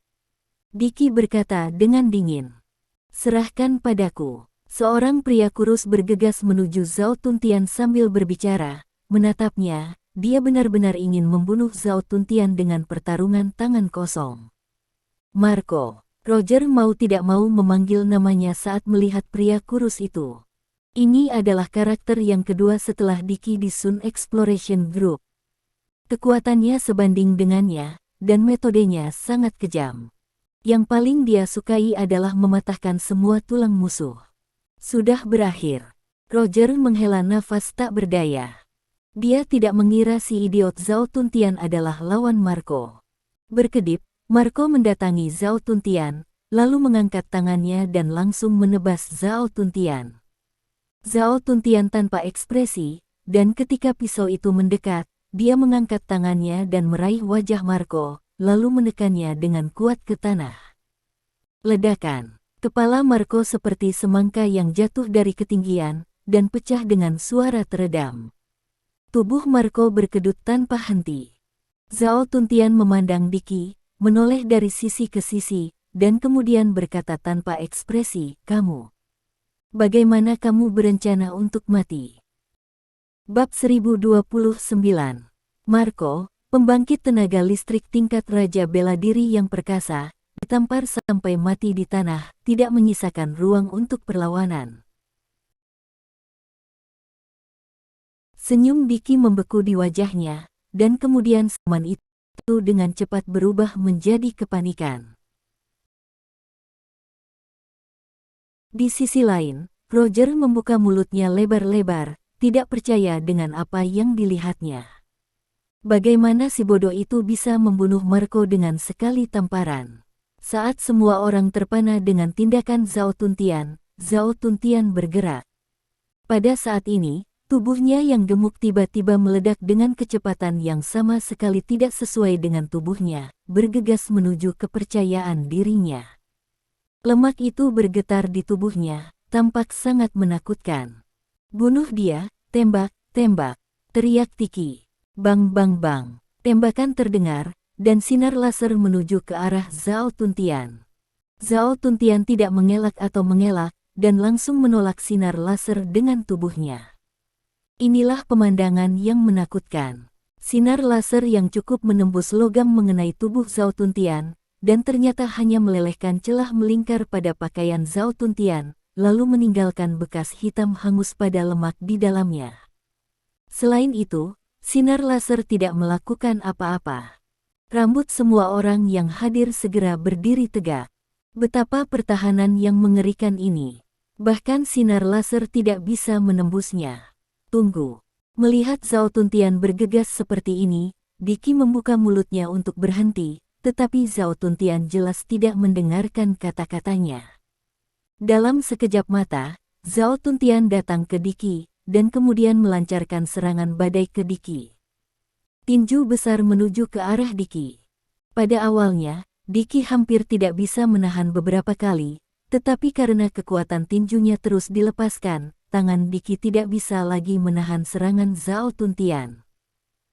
Diki berkata dengan dingin. Serahkan padaku. Seorang pria kurus bergegas menuju Zhao Tuntian sambil berbicara, menatapnya, dia benar-benar ingin membunuh Zhao Tuntian dengan pertarungan tangan kosong. Marco. Roger mau tidak mau memanggil namanya saat melihat pria kurus itu. Ini adalah karakter yang kedua setelah Diki di Sun Exploration Group. Kekuatannya sebanding dengannya, dan metodenya sangat kejam. Yang paling dia sukai adalah mematahkan semua tulang musuh. Sudah berakhir. Roger menghela nafas tak berdaya. Dia tidak mengira si idiot Zhao Tuntian adalah lawan Marco. Berkedip, Marco mendatangi Zhao Tuntian, lalu mengangkat tangannya dan langsung menebas Zhao Tuntian. Zhao Tuntian tanpa ekspresi, dan ketika pisau itu mendekat, dia mengangkat tangannya dan meraih wajah Marco, lalu menekannya dengan kuat ke tanah. Ledakan. Kepala Marco seperti semangka yang jatuh dari ketinggian, dan pecah dengan suara teredam. Tubuh Marco berkedut tanpa henti. Zhao Tuntian memandang Diki, menoleh dari sisi ke sisi, dan kemudian berkata tanpa ekspresi, kamu. Bagaimana kamu berencana untuk mati? Bab 1029. Marco, pembangkit tenaga listrik tingkat raja bela diri yang perkasa, ditampar sampai mati di tanah, tidak menyisakan ruang untuk perlawanan. Senyum Diki membeku di wajahnya, dan kemudian senyuman itu dengan cepat berubah menjadi kepanikan. Di sisi lain, Roger membuka mulutnya lebar-lebar, tidak percaya dengan apa yang dilihatnya. Bagaimana si bodoh itu bisa membunuh Marco dengan sekali tamparan? Saat semua orang terpana dengan tindakan Zhao Tuntian bergerak. Pada saat ini, tubuhnya yang gemuk tiba-tiba meledak dengan kecepatan yang sama sekali tidak sesuai dengan tubuhnya, bergegas menuju kepercayaan dirinya. Lemak itu bergetar di tubuhnya, tampak sangat menakutkan. Bunuh dia, tembak, tembak, teriak Diki. Bang bang bang, tembakan terdengar, dan sinar laser menuju ke arah Zhao Tuntian. Zhao Tuntian tidak mengelak atau mengelak, dan langsung menolak sinar laser dengan tubuhnya. Inilah pemandangan yang menakutkan. Sinar laser yang cukup menembus logam mengenai tubuh Zhao Tuntian, dan ternyata hanya melelehkan celah melingkar pada pakaian Zhao Tuntian, lalu meninggalkan bekas hitam hangus pada lemak di dalamnya. Selain itu, sinar laser tidak melakukan apa-apa. Rambut semua orang yang hadir segera berdiri tegak. Betapa pertahanan yang mengerikan ini. Bahkan sinar laser tidak bisa menembusnya. Tunggu. Melihat Zhao Tuntian bergegas seperti ini, Diki membuka mulutnya untuk berhenti, tetapi Zhao Tuntian jelas tidak mendengarkan kata-katanya. Dalam sekejap mata, Zhao Tuntian datang ke Diki, dan kemudian melancarkan serangan badai ke Diki. Tinju besar menuju ke arah Diki. Pada awalnya, Diki hampir tidak bisa menahan beberapa kali, tetapi karena kekuatan tinjunya terus dilepaskan, tangan Diki tidak bisa lagi menahan serangan Zhao Tuntian.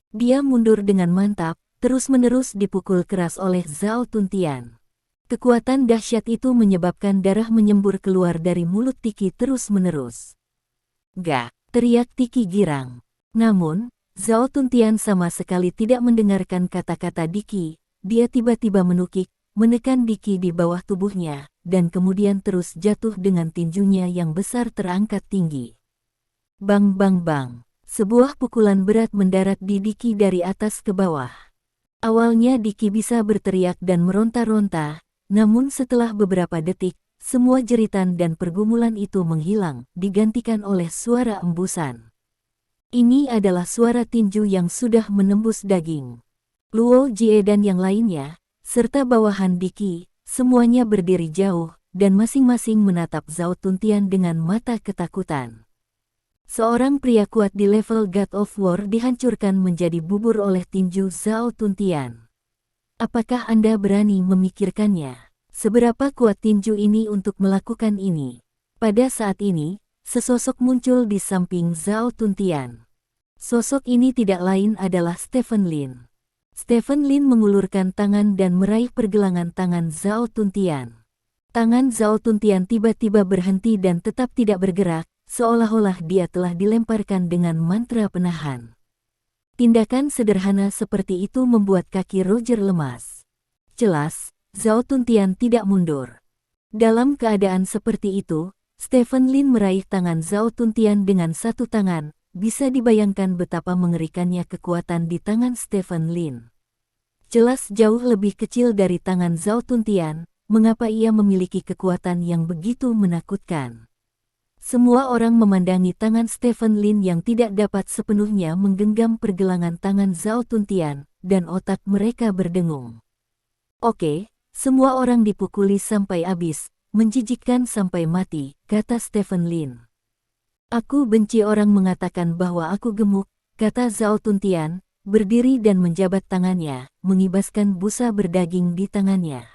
Dia mundur dengan mantap, terus-menerus dipukul keras oleh Zhao Tuntian. Kekuatan dahsyat itu menyebabkan darah menyembur keluar dari mulut Diki terus-menerus. "Gak!" teriak Diki girang. Namun, Zhao Tuntian sama sekali tidak mendengarkan kata-kata Diki. Dia tiba-tiba menukik, menekan Diki di bawah tubuhnya, dan kemudian terus jatuh dengan tinjunya yang besar terangkat tinggi. Bang bang bang. Sebuah pukulan berat mendarat di Diki dari atas ke bawah. Awalnya Diki bisa berteriak dan meronta-ronta, namun setelah beberapa detik, semua jeritan dan pergumulan itu menghilang, digantikan oleh suara embusan. Ini adalah suara tinju yang sudah menembus daging. Luo Jie dan yang lainnya, serta bawahan Diki, semuanya berdiri jauh, dan masing-masing menatap Zhao Tuntian dengan mata ketakutan. Seorang pria kuat di level God of War dihancurkan menjadi bubur oleh tinju Zhao Tuntian. Apakah Anda berani memikirkannya? Seberapa kuat tinju ini untuk melakukan ini? Pada saat ini, sesosok muncul di samping Zhao Tuntian. Sosok ini tidak lain adalah Stephen Lin. Stephen Lin mengulurkan tangan dan meraih pergelangan tangan Zhao Tuntian. Tangan Zhao Tuntian tiba-tiba berhenti dan tetap tidak bergerak, seolah-olah dia telah dilemparkan dengan mantra penahan. Tindakan sederhana seperti itu membuat kaki Roger lemas. Jelas, Zhao Tuntian tidak mundur. Dalam keadaan seperti itu, Stephen Lin meraih tangan Zhao Tuntian dengan satu tangan. Bisa dibayangkan betapa mengerikannya kekuatan di tangan Stephen Lin. Jelas jauh lebih kecil dari tangan Zhao Tuntian, mengapa ia memiliki kekuatan yang begitu menakutkan. Semua orang memandangi tangan Stephen Lin yang tidak dapat sepenuhnya menggenggam pergelangan tangan Zhao Tuntian, dan otak mereka berdengung. Oke, semua orang dipukuli sampai habis, menjijikkan sampai mati, kata Stephen Lin. Aku benci orang mengatakan bahwa aku gemuk, kata Zhao Tuntian, berdiri dan menjabat tangannya, mengibaskan busa berdaging di tangannya.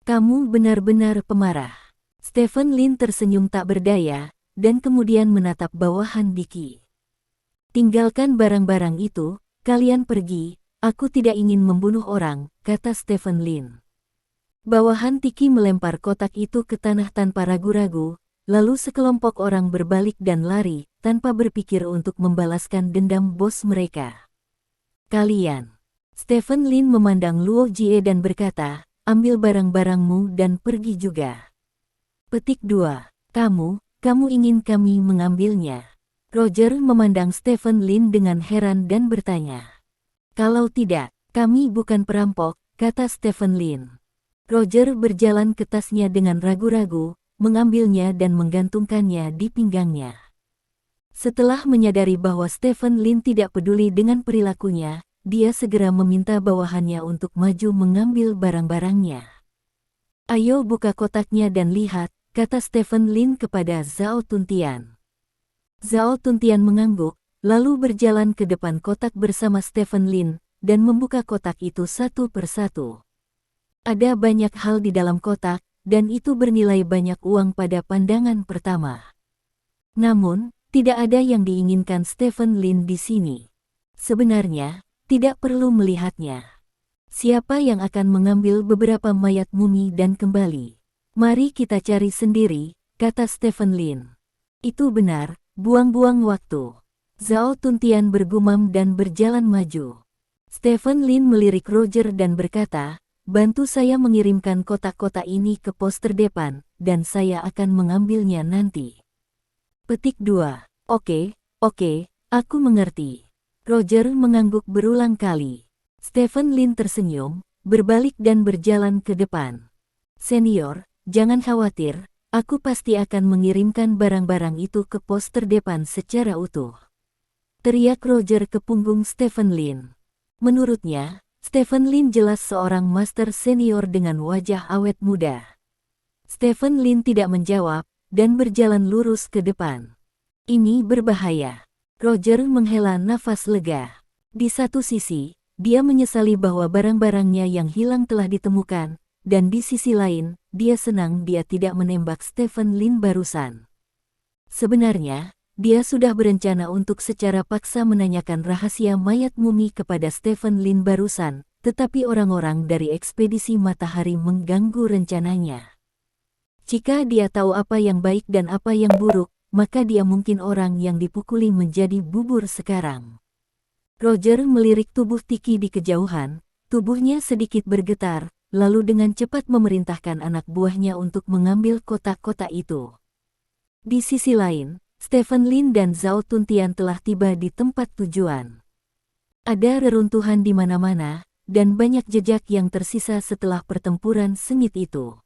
Kamu benar-benar pemarah. Stephen Lin tersenyum tak berdaya, dan kemudian menatap bawahan Diki. Tinggalkan barang-barang itu, kalian pergi, aku tidak ingin membunuh orang, kata Stephen Lin. Bawahan Diki melempar kotak itu ke tanah tanpa ragu-ragu. Lalu sekelompok orang berbalik dan lari, tanpa berpikir untuk membalaskan dendam bos mereka. Kalian. Stephen Lin memandang Luo Jie dan berkata, ambil barang-barangmu dan pergi juga. Petik 2. Kamu ingin kami mengambilnya? Roger memandang Stephen Lin dengan heran dan bertanya. Kalau tidak, kami bukan perampok, kata Stephen Lin. Roger berjalan ke tasnya dengan ragu-ragu, mengambilnya dan menggantungkannya di pinggangnya. Setelah menyadari bahwa Stephen Lin tidak peduli dengan perilakunya, dia segera meminta bawahannya untuk maju mengambil barang-barangnya. Ayo buka kotaknya dan lihat, kata Stephen Lin kepada Zhao Tuntian. Zhao Tuntian mengangguk, lalu berjalan ke depan kotak bersama Stephen Lin, dan membuka kotak itu satu persatu. Ada banyak hal di dalam kotak, dan itu bernilai banyak uang pada pandangan pertama. Namun, tidak ada yang diinginkan Stephen Lin di sini. Sebenarnya, tidak perlu melihatnya. Siapa yang akan mengambil beberapa mayat mumi dan kembali? Mari kita cari sendiri, kata Stephen Lin. Itu benar, buang-buang waktu. Zhao Tuntian bergumam dan berjalan maju. Stephen Lin melirik Roger dan berkata, bantu saya mengirimkan kotak-kotak ini ke pos terdepan, dan saya akan mengambilnya nanti. Petik 2. Oke, aku mengerti. Roger mengangguk berulang kali. Stephen Lin tersenyum, berbalik dan berjalan ke depan. Senior, jangan khawatir, aku pasti akan mengirimkan barang-barang itu ke pos terdepan secara utuh. Teriak Roger ke punggung Stephen Lin. Menurutnya, Stephen Lin jelas seorang master senior dengan wajah awet muda. Stephen Lin tidak menjawab, dan berjalan lurus ke depan. Ini berbahaya. Roger menghela nafas lega. Di satu sisi, dia menyesali bahwa barang-barangnya yang hilang telah ditemukan, dan di sisi lain, dia senang dia tidak menembak Stephen Lin barusan. Sebenarnya, dia sudah berencana untuk secara paksa menanyakan rahasia mayat mumi kepada Stephen Lin barusan, tetapi orang-orang dari ekspedisi matahari mengganggu rencananya. Jika dia tahu apa yang baik dan apa yang buruk, maka dia mungkin orang yang dipukuli menjadi bubur sekarang. Roger melirik tubuh Tiki di kejauhan, tubuhnya sedikit bergetar, lalu dengan cepat memerintahkan anak buahnya untuk mengambil kotak-kotak itu. Di sisi lain, Stephen Lin dan Zhao Tuntian telah tiba di tempat tujuan. Ada reruntuhan di mana-mana, dan banyak jejak yang tersisa setelah pertempuran sengit itu.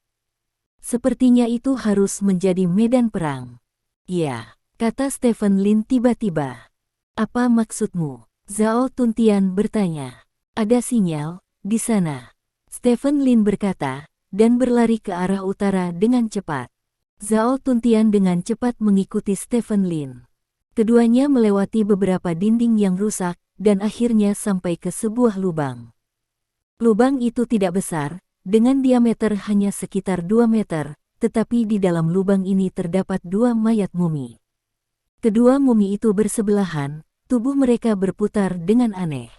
Sepertinya itu harus menjadi medan perang. Ya, kata Stephen Lin tiba-tiba. Apa maksudmu? Zhao Tuntian bertanya. Ada sinyal di sana. Stephen Lin berkata, dan berlari ke arah utara dengan cepat. Zhao Tuntian dengan cepat mengikuti Stephen Lin. Keduanya melewati beberapa dinding yang rusak, dan akhirnya sampai ke sebuah lubang. Lubang itu tidak besar, dengan diameter hanya sekitar 2 meter, tetapi di dalam lubang ini terdapat 2 mayat mumi. Kedua mumi itu bersebelahan, tubuh mereka berputar dengan aneh.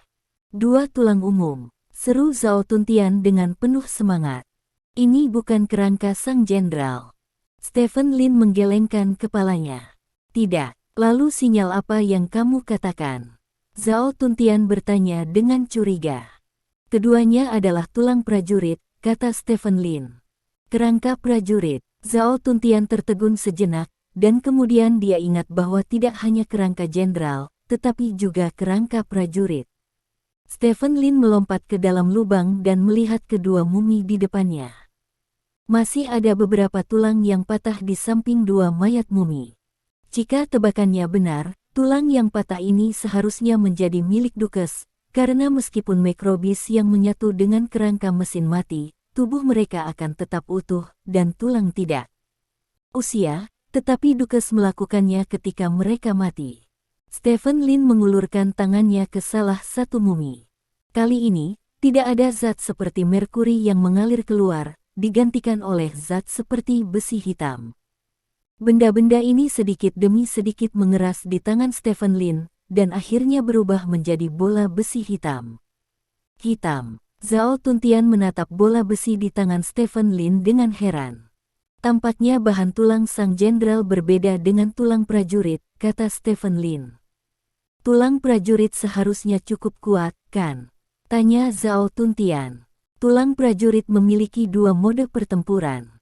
2 tulang umum, seru Zhao Tuntian dengan penuh semangat. Ini bukan kerangka sang jenderal. Stephen Lin menggelengkan kepalanya. Tidak, lalu sinyal apa yang kamu katakan? Zhao Tuntian bertanya dengan curiga. Keduanya adalah tulang prajurit, kata Stephen Lin. Kerangka prajurit. Zhao Tuntian tertegun sejenak, dan kemudian dia ingat bahwa tidak hanya kerangka jenderal, tetapi juga kerangka prajurit. Stephen Lin melompat ke dalam lubang dan melihat kedua mumi di depannya. Masih ada beberapa tulang yang patah di samping 2 mayat mumi. Jika tebakannya benar, tulang yang patah ini seharusnya menjadi milik Dukes, karena meskipun mikrobis yang menyatu dengan kerangka mesin mati, tubuh mereka akan tetap utuh, dan tulang tidak. Usia, tetapi Dukes melakukannya ketika mereka mati. Stephen Lin mengulurkan tangannya ke salah satu mumi. Kali ini, tidak ada zat seperti merkuri yang mengalir keluar, digantikan oleh zat seperti besi hitam. Benda-benda ini sedikit demi sedikit mengeras di tangan Stephen Lin, dan akhirnya berubah menjadi bola besi hitam. Hitam. Zhao Tuntian menatap bola besi di tangan Stephen Lin dengan heran. Tampaknya bahan tulang sang jenderal berbeda dengan tulang prajurit, kata Stephen Lin. Tulang prajurit seharusnya cukup kuat, kan? Tanya Zhao Tuntian. Tulang prajurit memiliki 2 mode pertempuran.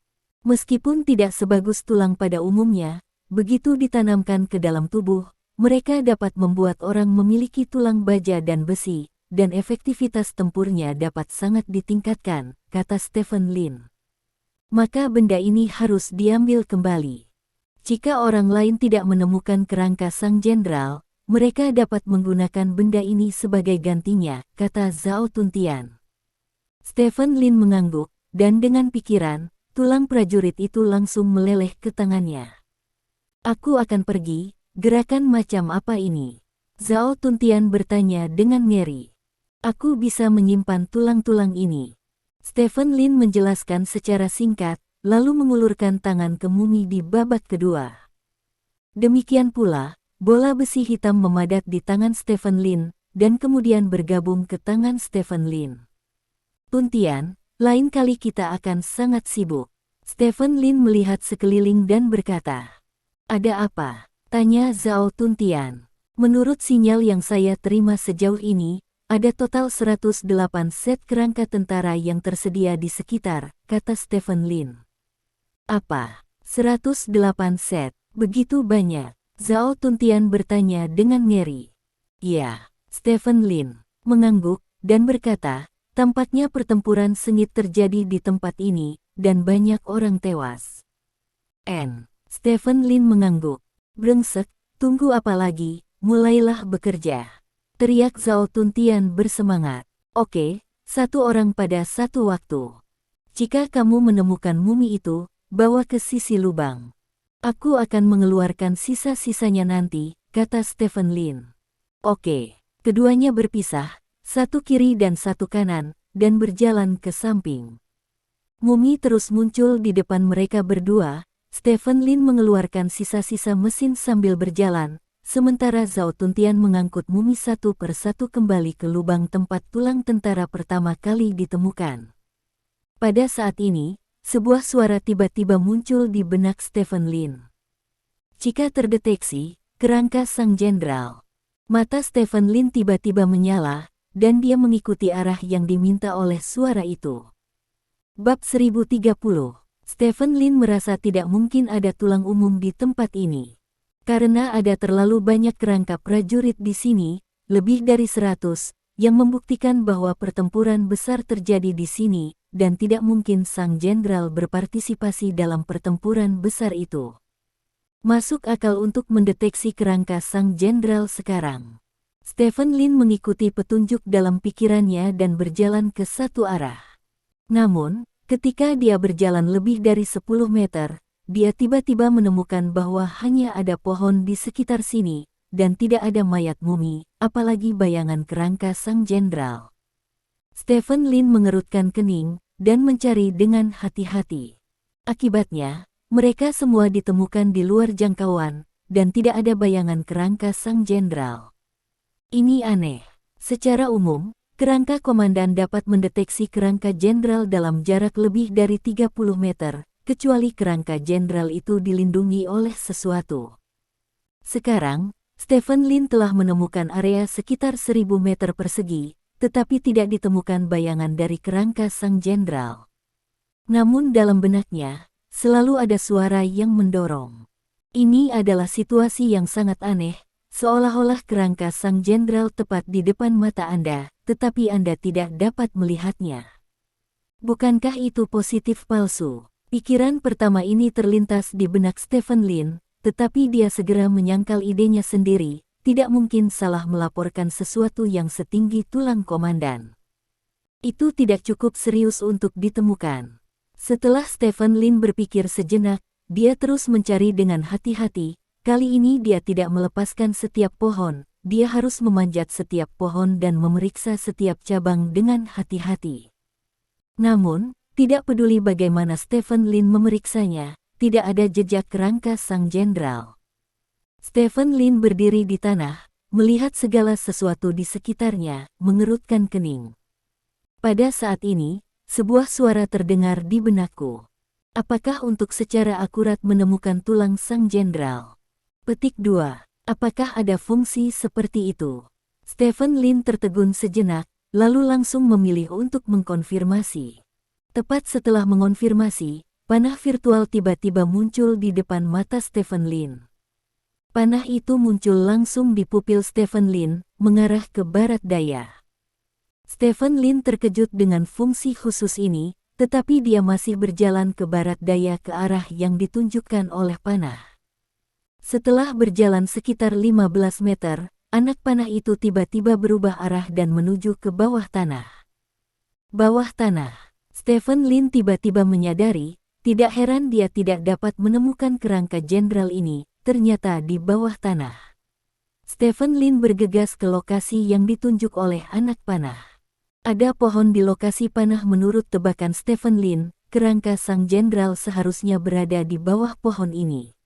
Meskipun tidak sebagus tulang pada umumnya, begitu ditanamkan ke dalam tubuh, mereka dapat membuat orang memiliki tulang baja dan besi, dan efektivitas tempurnya dapat sangat ditingkatkan, kata Stephen Lin. Maka benda ini harus diambil kembali. Jika orang lain tidak menemukan kerangka sang jenderal, mereka dapat menggunakan benda ini sebagai gantinya, kata Zhao Tuntian. Stephen Lin mengangguk, dan dengan pikiran, tulang prajurit itu langsung meleleh ke tangannya. Aku akan pergi, gerakan macam apa ini? Zhao Tuntian bertanya dengan ngeri. Aku bisa menyimpan tulang-tulang ini. Stephen Lin menjelaskan secara singkat, lalu mengulurkan tangan ke mumi di babak kedua. Demikian pula, bola besi hitam memadat di tangan Stephen Lin, dan kemudian bergabung ke tangan Stephen Lin. Tuntian, lain kali kita akan sangat sibuk. Stephen Lin melihat sekeliling dan berkata. Ada apa? Tanya Zhao Tuntian. Menurut sinyal yang saya terima sejauh ini, ada total 108 set kerangka tentara yang tersedia di sekitar, kata Stephen Lin. Apa? 108 set? Begitu banyak? Zhao Tuntian bertanya dengan ngeri. Ya, Stephen Lin mengangguk, dan berkata, tampaknya pertempuran sengit terjadi di tempat ini, dan banyak orang tewas. Stephen Lin mengangguk. Brengsek, tunggu apa lagi, mulailah bekerja. Teriak Zhao Tuntian bersemangat. Oke, 1 orang pada 1 waktu. Jika kamu menemukan mumi itu, bawa ke sisi lubang. Aku akan mengeluarkan sisa-sisanya nanti, kata Stephen Lin. Oke, keduanya berpisah, 1 kiri dan 1 kanan, dan berjalan ke samping. Mumi terus muncul di depan mereka berdua. Stephen Lin mengeluarkan sisa-sisa mesin sambil berjalan, sementara Zhao Tuntian mengangkut mumi 1 per 1 kembali ke lubang tempat tulang tentara pertama kali ditemukan. Pada saat ini, sebuah suara tiba-tiba muncul di benak Stephen Lin. Jika terdeteksi, kerangka sang jenderal. Mata Stephen Lin tiba-tiba menyala, dan dia mengikuti arah yang diminta oleh suara itu. Bab 1030. Stephen Lin merasa tidak mungkin ada tulang umum di tempat ini. Karena ada terlalu banyak kerangka prajurit di sini, lebih dari 100, yang membuktikan bahwa pertempuran besar terjadi di sini, dan tidak mungkin sang jenderal berpartisipasi dalam pertempuran besar itu. Masuk akal untuk mendeteksi kerangka sang jenderal sekarang. Stephen Lin mengikuti petunjuk dalam pikirannya dan berjalan ke satu arah. Namun, ketika dia berjalan lebih dari 10 meter, dia tiba-tiba menemukan bahwa hanya ada pohon di sekitar sini, dan tidak ada mayat mumi, apalagi bayangan kerangka sang jenderal. Stephen Lin mengerutkan kening dan mencari dengan hati-hati. Akibatnya, mereka semua ditemukan di luar jangkauan, dan tidak ada bayangan kerangka sang jenderal. Ini aneh. Secara umum, kerangka komandan dapat mendeteksi kerangka jenderal dalam jarak lebih dari 30 meter, kecuali kerangka jenderal itu dilindungi oleh sesuatu. Sekarang, Stephen Lin telah menemukan area sekitar 1000 meter persegi, tetapi tidak ditemukan bayangan dari kerangka sang jenderal. Namun dalam benaknya, selalu ada suara yang mendorong. Ini adalah situasi yang sangat aneh, seolah-olah kerangka sang jenderal tepat di depan mata Anda, tetapi Anda tidak dapat melihatnya. Bukankah itu positif palsu? Pikiran pertama ini terlintas di benak Stephen Lin, tetapi dia segera menyangkal idenya sendiri. Tidak mungkin salah melaporkan sesuatu yang setinggi tulang komandan. Itu tidak cukup serius untuk ditemukan. Setelah Stephen Lin berpikir sejenak, dia terus mencari dengan hati-hati. Kali ini dia tidak melepaskan setiap pohon, dia harus memanjat setiap pohon dan memeriksa setiap cabang dengan hati-hati. Namun, tidak peduli bagaimana Stephen Lin memeriksanya, tidak ada jejak kerangka sang jenderal. Stephen Lin berdiri di tanah, melihat segala sesuatu di sekitarnya, mengerutkan kening. Pada saat ini, sebuah suara terdengar di benakku. Apakah untuk secara akurat menemukan tulang sang jenderal? Petik 2. Apakah ada fungsi seperti itu? Stephen Lin tertegun sejenak, lalu langsung memilih untuk mengkonfirmasi. Tepat setelah mengonfirmasi, panah virtual tiba-tiba muncul di depan mata Stephen Lin. Panah itu muncul langsung di pupil Stephen Lin, mengarah ke barat daya. Stephen Lin terkejut dengan fungsi khusus ini, tetapi dia masih berjalan ke barat daya ke arah yang ditunjukkan oleh panah. Setelah berjalan sekitar 15 meter, anak panah itu tiba-tiba berubah arah dan menuju ke bawah tanah. Bawah tanah. Stephen Lin tiba-tiba menyadari, tidak heran dia tidak dapat menemukan kerangka jenderal ini. Ternyata di bawah tanah. Stephen Lin bergegas ke lokasi yang ditunjuk oleh anak panah. Ada pohon di lokasi panah. Menurut tebakan Stephen Lin, kerangka sang jenderal seharusnya berada di bawah pohon ini.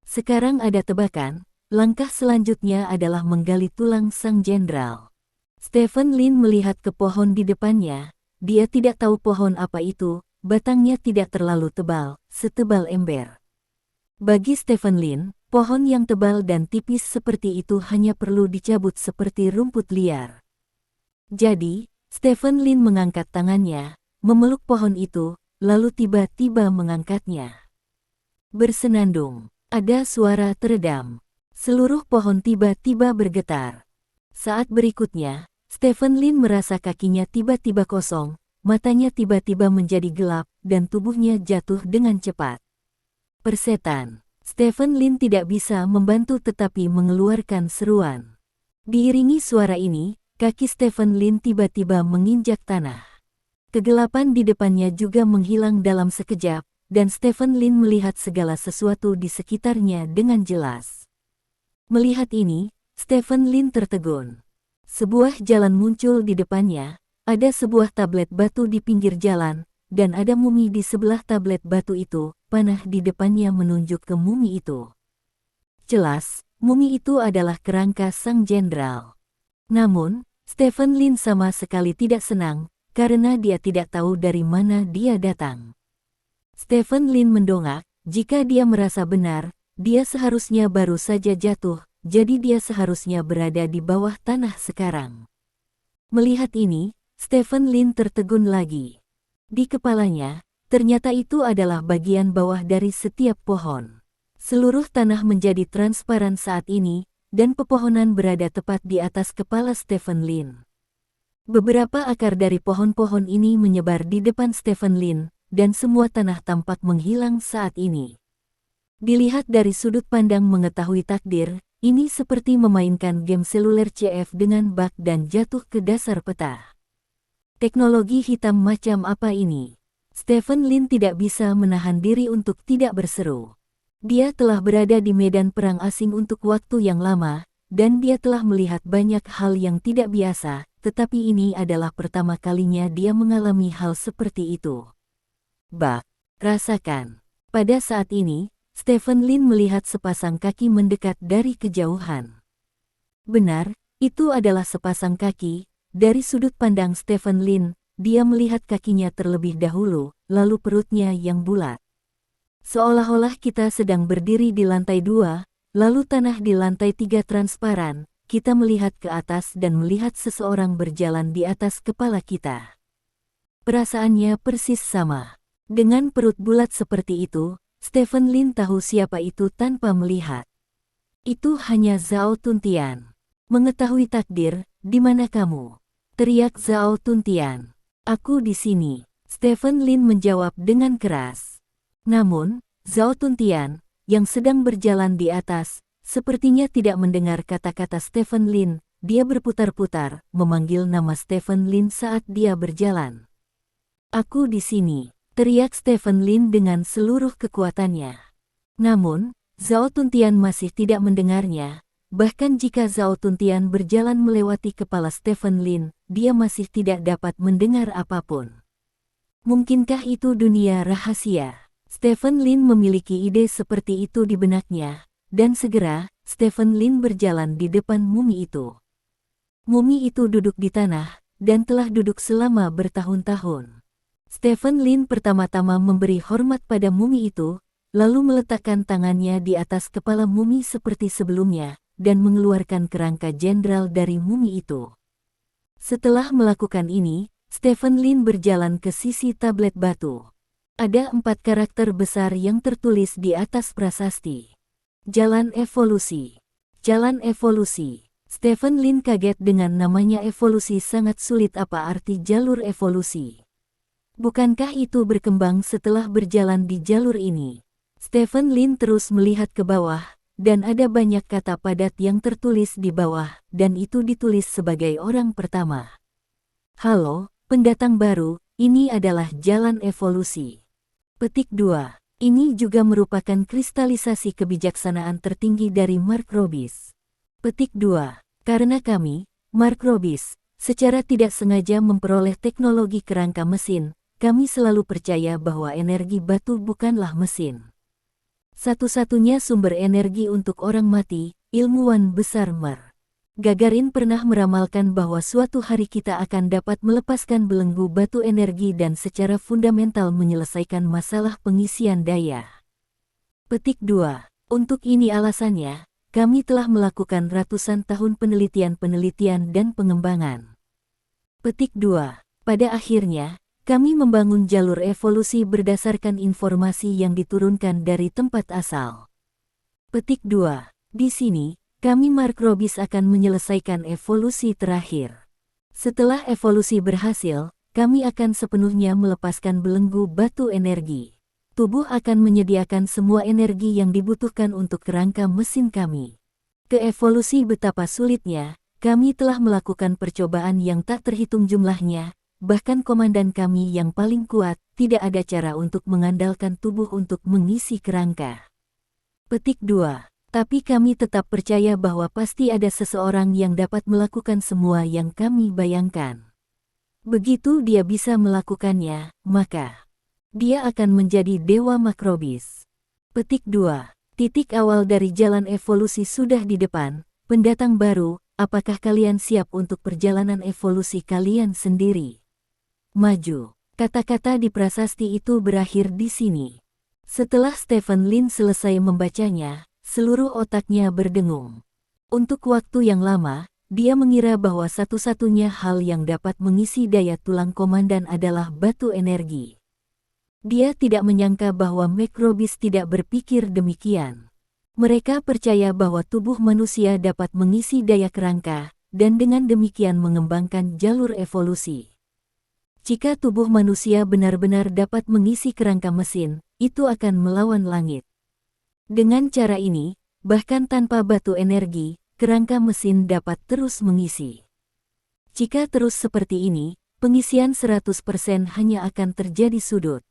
Sekarang ada tebakan, langkah selanjutnya adalah menggali tulang sang jenderal. Stephen Lin melihat ke pohon di depannya, dia tidak tahu pohon apa itu, batangnya tidak terlalu tebal, setebal ember. Bagi Stephen Lin, pohon yang tebal dan tipis seperti itu hanya perlu dicabut seperti rumput liar. Jadi, Stephen Lin mengangkat tangannya, memeluk pohon itu, lalu tiba-tiba mengangkatnya. Bersenandung, ada suara teredam. Seluruh pohon tiba-tiba bergetar. Saat berikutnya, Stephen Lin merasa kakinya tiba-tiba kosong, matanya tiba-tiba menjadi gelap, dan tubuhnya jatuh dengan cepat. Persetan. Stephen Lin tidak bisa membantu tetapi mengeluarkan seruan. Diiringi suara ini, kaki Stephen Lin tiba-tiba menginjak tanah. Kegelapan di depannya juga menghilang dalam sekejap, dan Stephen Lin melihat segala sesuatu di sekitarnya dengan jelas. Melihat ini, Stephen Lin tertegun. Sebuah jalan muncul di depannya, ada sebuah tablet batu di pinggir jalan, dan ada mumi di sebelah tablet batu itu. Panah di depannya menunjuk ke mumi itu. Jelas, mumi itu adalah kerangka sang jenderal. Namun, Stephen Lin sama sekali tidak senang, karena dia tidak tahu dari mana dia datang. Stephen Lin mendongak, jika dia merasa benar, dia seharusnya baru saja jatuh, jadi dia seharusnya berada di bawah tanah sekarang. Melihat ini, Stephen Lin tertegun lagi. Di kepalanya, ternyata itu adalah bagian bawah dari setiap pohon. Seluruh tanah menjadi transparan saat ini, dan pepohonan berada tepat di atas kepala Stephen Lin. Beberapa akar dari pohon-pohon ini menyebar di depan Stephen Lin, dan semua tanah tampak menghilang saat ini. Dilihat dari sudut pandang mengetahui takdir, ini seperti memainkan game seluler CF dengan bug dan jatuh ke dasar peta. Teknologi hitam macam apa ini? Stephen Lin tidak bisa menahan diri untuk tidak berseru. Dia telah berada di medan perang asing untuk waktu yang lama, dan dia telah melihat banyak hal yang tidak biasa, tetapi ini adalah pertama kalinya dia mengalami hal seperti itu. Bak, rasakan. Pada saat ini, Stephen Lin melihat sepasang kaki mendekat dari kejauhan. Benar, itu adalah sepasang kaki. Dari sudut pandang Stephen Lin, dia melihat kakinya terlebih dahulu, lalu perutnya yang bulat. Seolah-olah kita sedang berdiri di lantai 2, lalu tanah di lantai 3 transparan, kita melihat ke atas dan melihat seseorang berjalan di atas kepala kita. Perasaannya persis sama. Dengan perut bulat seperti itu, Stephen Lin tahu siapa itu tanpa melihat. Itu hanya Zhao Tuntian. Mengetahui takdir, di mana kamu? Teriak Zhao Tuntian. Aku di sini. Stephen Lin menjawab dengan keras. Namun, Zhao Tuntian, yang sedang berjalan di atas, sepertinya tidak mendengar kata-kata Stephen Lin. Dia berputar-putar, memanggil nama Stephen Lin saat dia berjalan. Aku di sini, teriak Stephen Lin dengan seluruh kekuatannya. Namun, Zhao Tuntian masih tidak mendengarnya. Bahkan jika Zhao Tuntian berjalan melewati kepala Stephen Lin, dia masih tidak dapat mendengar apapun. Mungkinkah itu dunia rahasia? Stephen Lin memiliki ide seperti itu di benaknya, dan segera, Stephen Lin berjalan di depan mumi itu. Mumi itu duduk di tanah, dan telah duduk selama bertahun-tahun. Stephen Lin pertama-tama memberi hormat pada mumi itu, lalu meletakkan tangannya di atas kepala mumi seperti sebelumnya, dan mengeluarkan kerangka jenderal dari mumi itu. Setelah melakukan ini, Stephen Lin berjalan ke sisi tablet batu. Ada 4 karakter besar yang tertulis di atas prasasti. Jalan evolusi. Jalan evolusi. Stephen Lin kaget dengan namanya evolusi, sangat sulit. Apa arti jalur evolusi? Bukankah itu berkembang setelah berjalan di jalur ini? Stephen Lin terus melihat ke bawah, dan ada banyak kata padat yang tertulis di bawah, dan itu ditulis sebagai orang pertama. Halo, pendatang baru, ini adalah jalan evolusi. Petik 2. Ini juga merupakan kristalisasi kebijaksanaan tertinggi dari Mark Robis. Petik 2. Karena kami, Mark Robis, secara tidak sengaja memperoleh teknologi kerangka mesin, kami selalu percaya bahwa energi batu bukanlah mesin. Satu-satunya sumber energi untuk orang mati, ilmuwan besar Mer. Gagarin pernah meramalkan bahwa suatu hari kita akan dapat melepaskan belenggu batu energi dan secara fundamental menyelesaikan masalah pengisian daya. Petik 2. Untuk ini alasannya, kami telah melakukan ratusan tahun penelitian dan pengembangan. Petik 2. Pada akhirnya, kami membangun jalur evolusi berdasarkan informasi yang diturunkan dari tempat asal. Petik 2. Di sini, kami Mark Robis akan menyelesaikan evolusi terakhir. Setelah evolusi berhasil, kami akan sepenuhnya melepaskan belenggu batu energi. Tubuh akan menyediakan semua energi yang dibutuhkan untuk kerangka mesin kami. Ke evolusi betapa sulitnya, kami telah melakukan percobaan yang tak terhitung jumlahnya. Bahkan komandan kami yang paling kuat, tidak ada cara untuk mengandalkan tubuh untuk mengisi kerangka. Petik 2. Tapi kami tetap percaya bahwa pasti ada seseorang yang dapat melakukan semua yang kami bayangkan. Begitu dia bisa melakukannya, maka dia akan menjadi dewa Makrobis. Petik 2. Titik awal dari jalan evolusi sudah di depan. Pendatang baru, apakah kalian siap untuk perjalanan evolusi kalian sendiri? Maju. Kata-kata di prasasti itu berakhir di sini. Setelah Stephen Lin selesai membacanya, seluruh otaknya berdengung. Untuk waktu yang lama, dia mengira bahwa satu-satunya hal yang dapat mengisi daya tulang komandan adalah batu energi. Dia tidak menyangka bahwa Makrobis tidak berpikir demikian. Mereka percaya bahwa tubuh manusia dapat mengisi daya kerangka, dan dengan demikian mengembangkan jalur evolusi. Jika tubuh manusia benar-benar dapat mengisi kerangka mesin, itu akan melawan langit. Dengan cara ini, bahkan tanpa batu energi, kerangka mesin dapat terus mengisi. Jika terus seperti ini, pengisian 100% hanya akan terjadi sudut.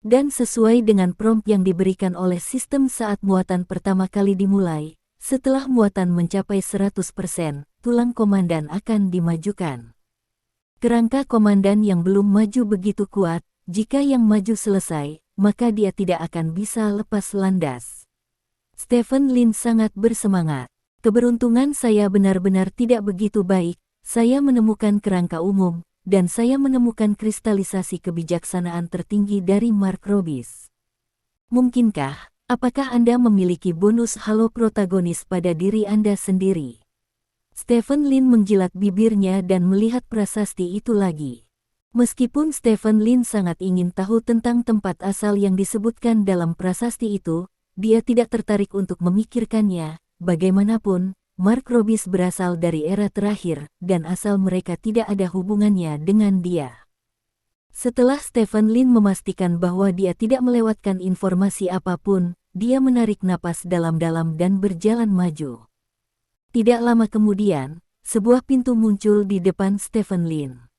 Dan sesuai dengan prompt yang diberikan oleh sistem saat muatan pertama kali dimulai, setelah muatan mencapai 100%, tulang komandan akan dimajukan. Kerangka komandan yang belum maju begitu kuat, jika yang maju selesai, maka dia tidak akan bisa lepas landas. Stephen Lin sangat bersemangat. Keberuntungan saya benar-benar tidak begitu baik, saya menemukan kerangka umum, dan saya menemukan kristalisasi kebijaksanaan tertinggi dari Mark Robis. Mungkinkah, apakah Anda memiliki bonus halo protagonis pada diri Anda sendiri? Stephen Lin menjilat bibirnya dan melihat prasasti itu lagi. Meskipun Stephen Lin sangat ingin tahu tentang tempat asal yang disebutkan dalam prasasti itu, dia tidak tertarik untuk memikirkannya. Bagaimanapun, Mark Robis berasal dari era terakhir, dan asal mereka tidak ada hubungannya dengan dia. Setelah Stephen Lin memastikan bahwa dia tidak melewatkan informasi apapun, dia menarik napas dalam-dalam dan berjalan maju. Tidak lama kemudian, sebuah pintu muncul di depan Stephen Lin.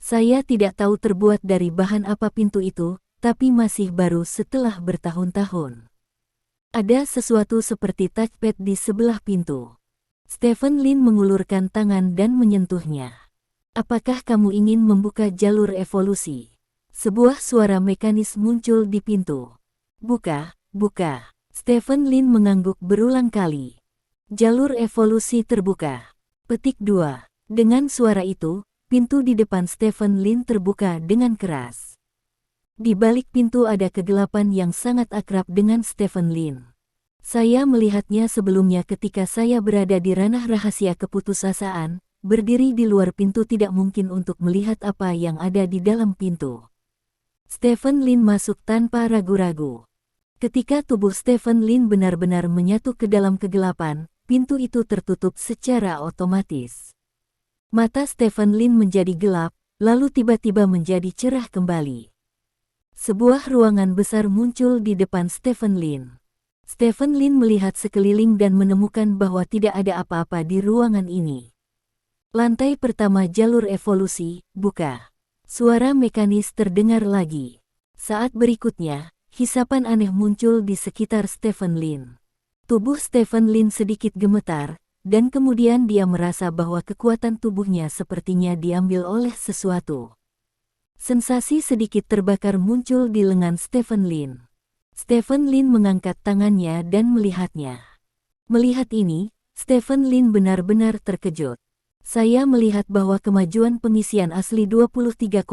Saya tidak tahu terbuat dari bahan apa pintu itu, tapi masih baru setelah bertahun-tahun. Ada sesuatu seperti touchpad di sebelah pintu. Stephen Lin mengulurkan tangan dan menyentuhnya. Apakah kamu ingin membuka jalur evolusi? Sebuah suara mekanis muncul di pintu. Buka, buka. Stephen Lin mengangguk berulang kali. Jalur evolusi terbuka. Petik 2. Dengan suara itu, pintu di depan Stephen Lin terbuka dengan keras. Di balik pintu ada kegelapan yang sangat akrab dengan Stephen Lin. Saya melihatnya sebelumnya ketika saya berada di ranah rahasia keputusasaan, berdiri di luar pintu tidak mungkin untuk melihat apa yang ada di dalam pintu. Stephen Lin masuk tanpa ragu-ragu. Ketika tubuh Stephen Lin benar-benar menyatu ke dalam kegelapan, pintu itu tertutup secara otomatis. Mata Stephen Lin menjadi gelap, lalu tiba-tiba menjadi cerah kembali. Sebuah ruangan besar muncul di depan Stephen Lin. Stephen Lin melihat sekeliling dan menemukan bahwa tidak ada apa-apa di ruangan ini. Lantai pertama jalur evolusi, buka. Suara mekanis terdengar lagi. Saat berikutnya, hisapan aneh muncul di sekitar Stephen Lin. Tubuh Stephen Lin sedikit gemetar, dan kemudian dia merasa bahwa kekuatan tubuhnya sepertinya diambil oleh sesuatu. Sensasi sedikit terbakar muncul di lengan Stephen Lin. Stephen Lin mengangkat tangannya dan melihatnya. Melihat ini, Stephen Lin benar-benar terkejut. Saya melihat bahwa kemajuan pengisian asli 23,4%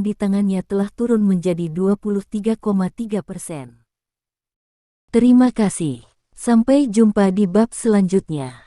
di tangannya telah turun menjadi 23,3%. Terima kasih. Sampai jumpa di bab selanjutnya.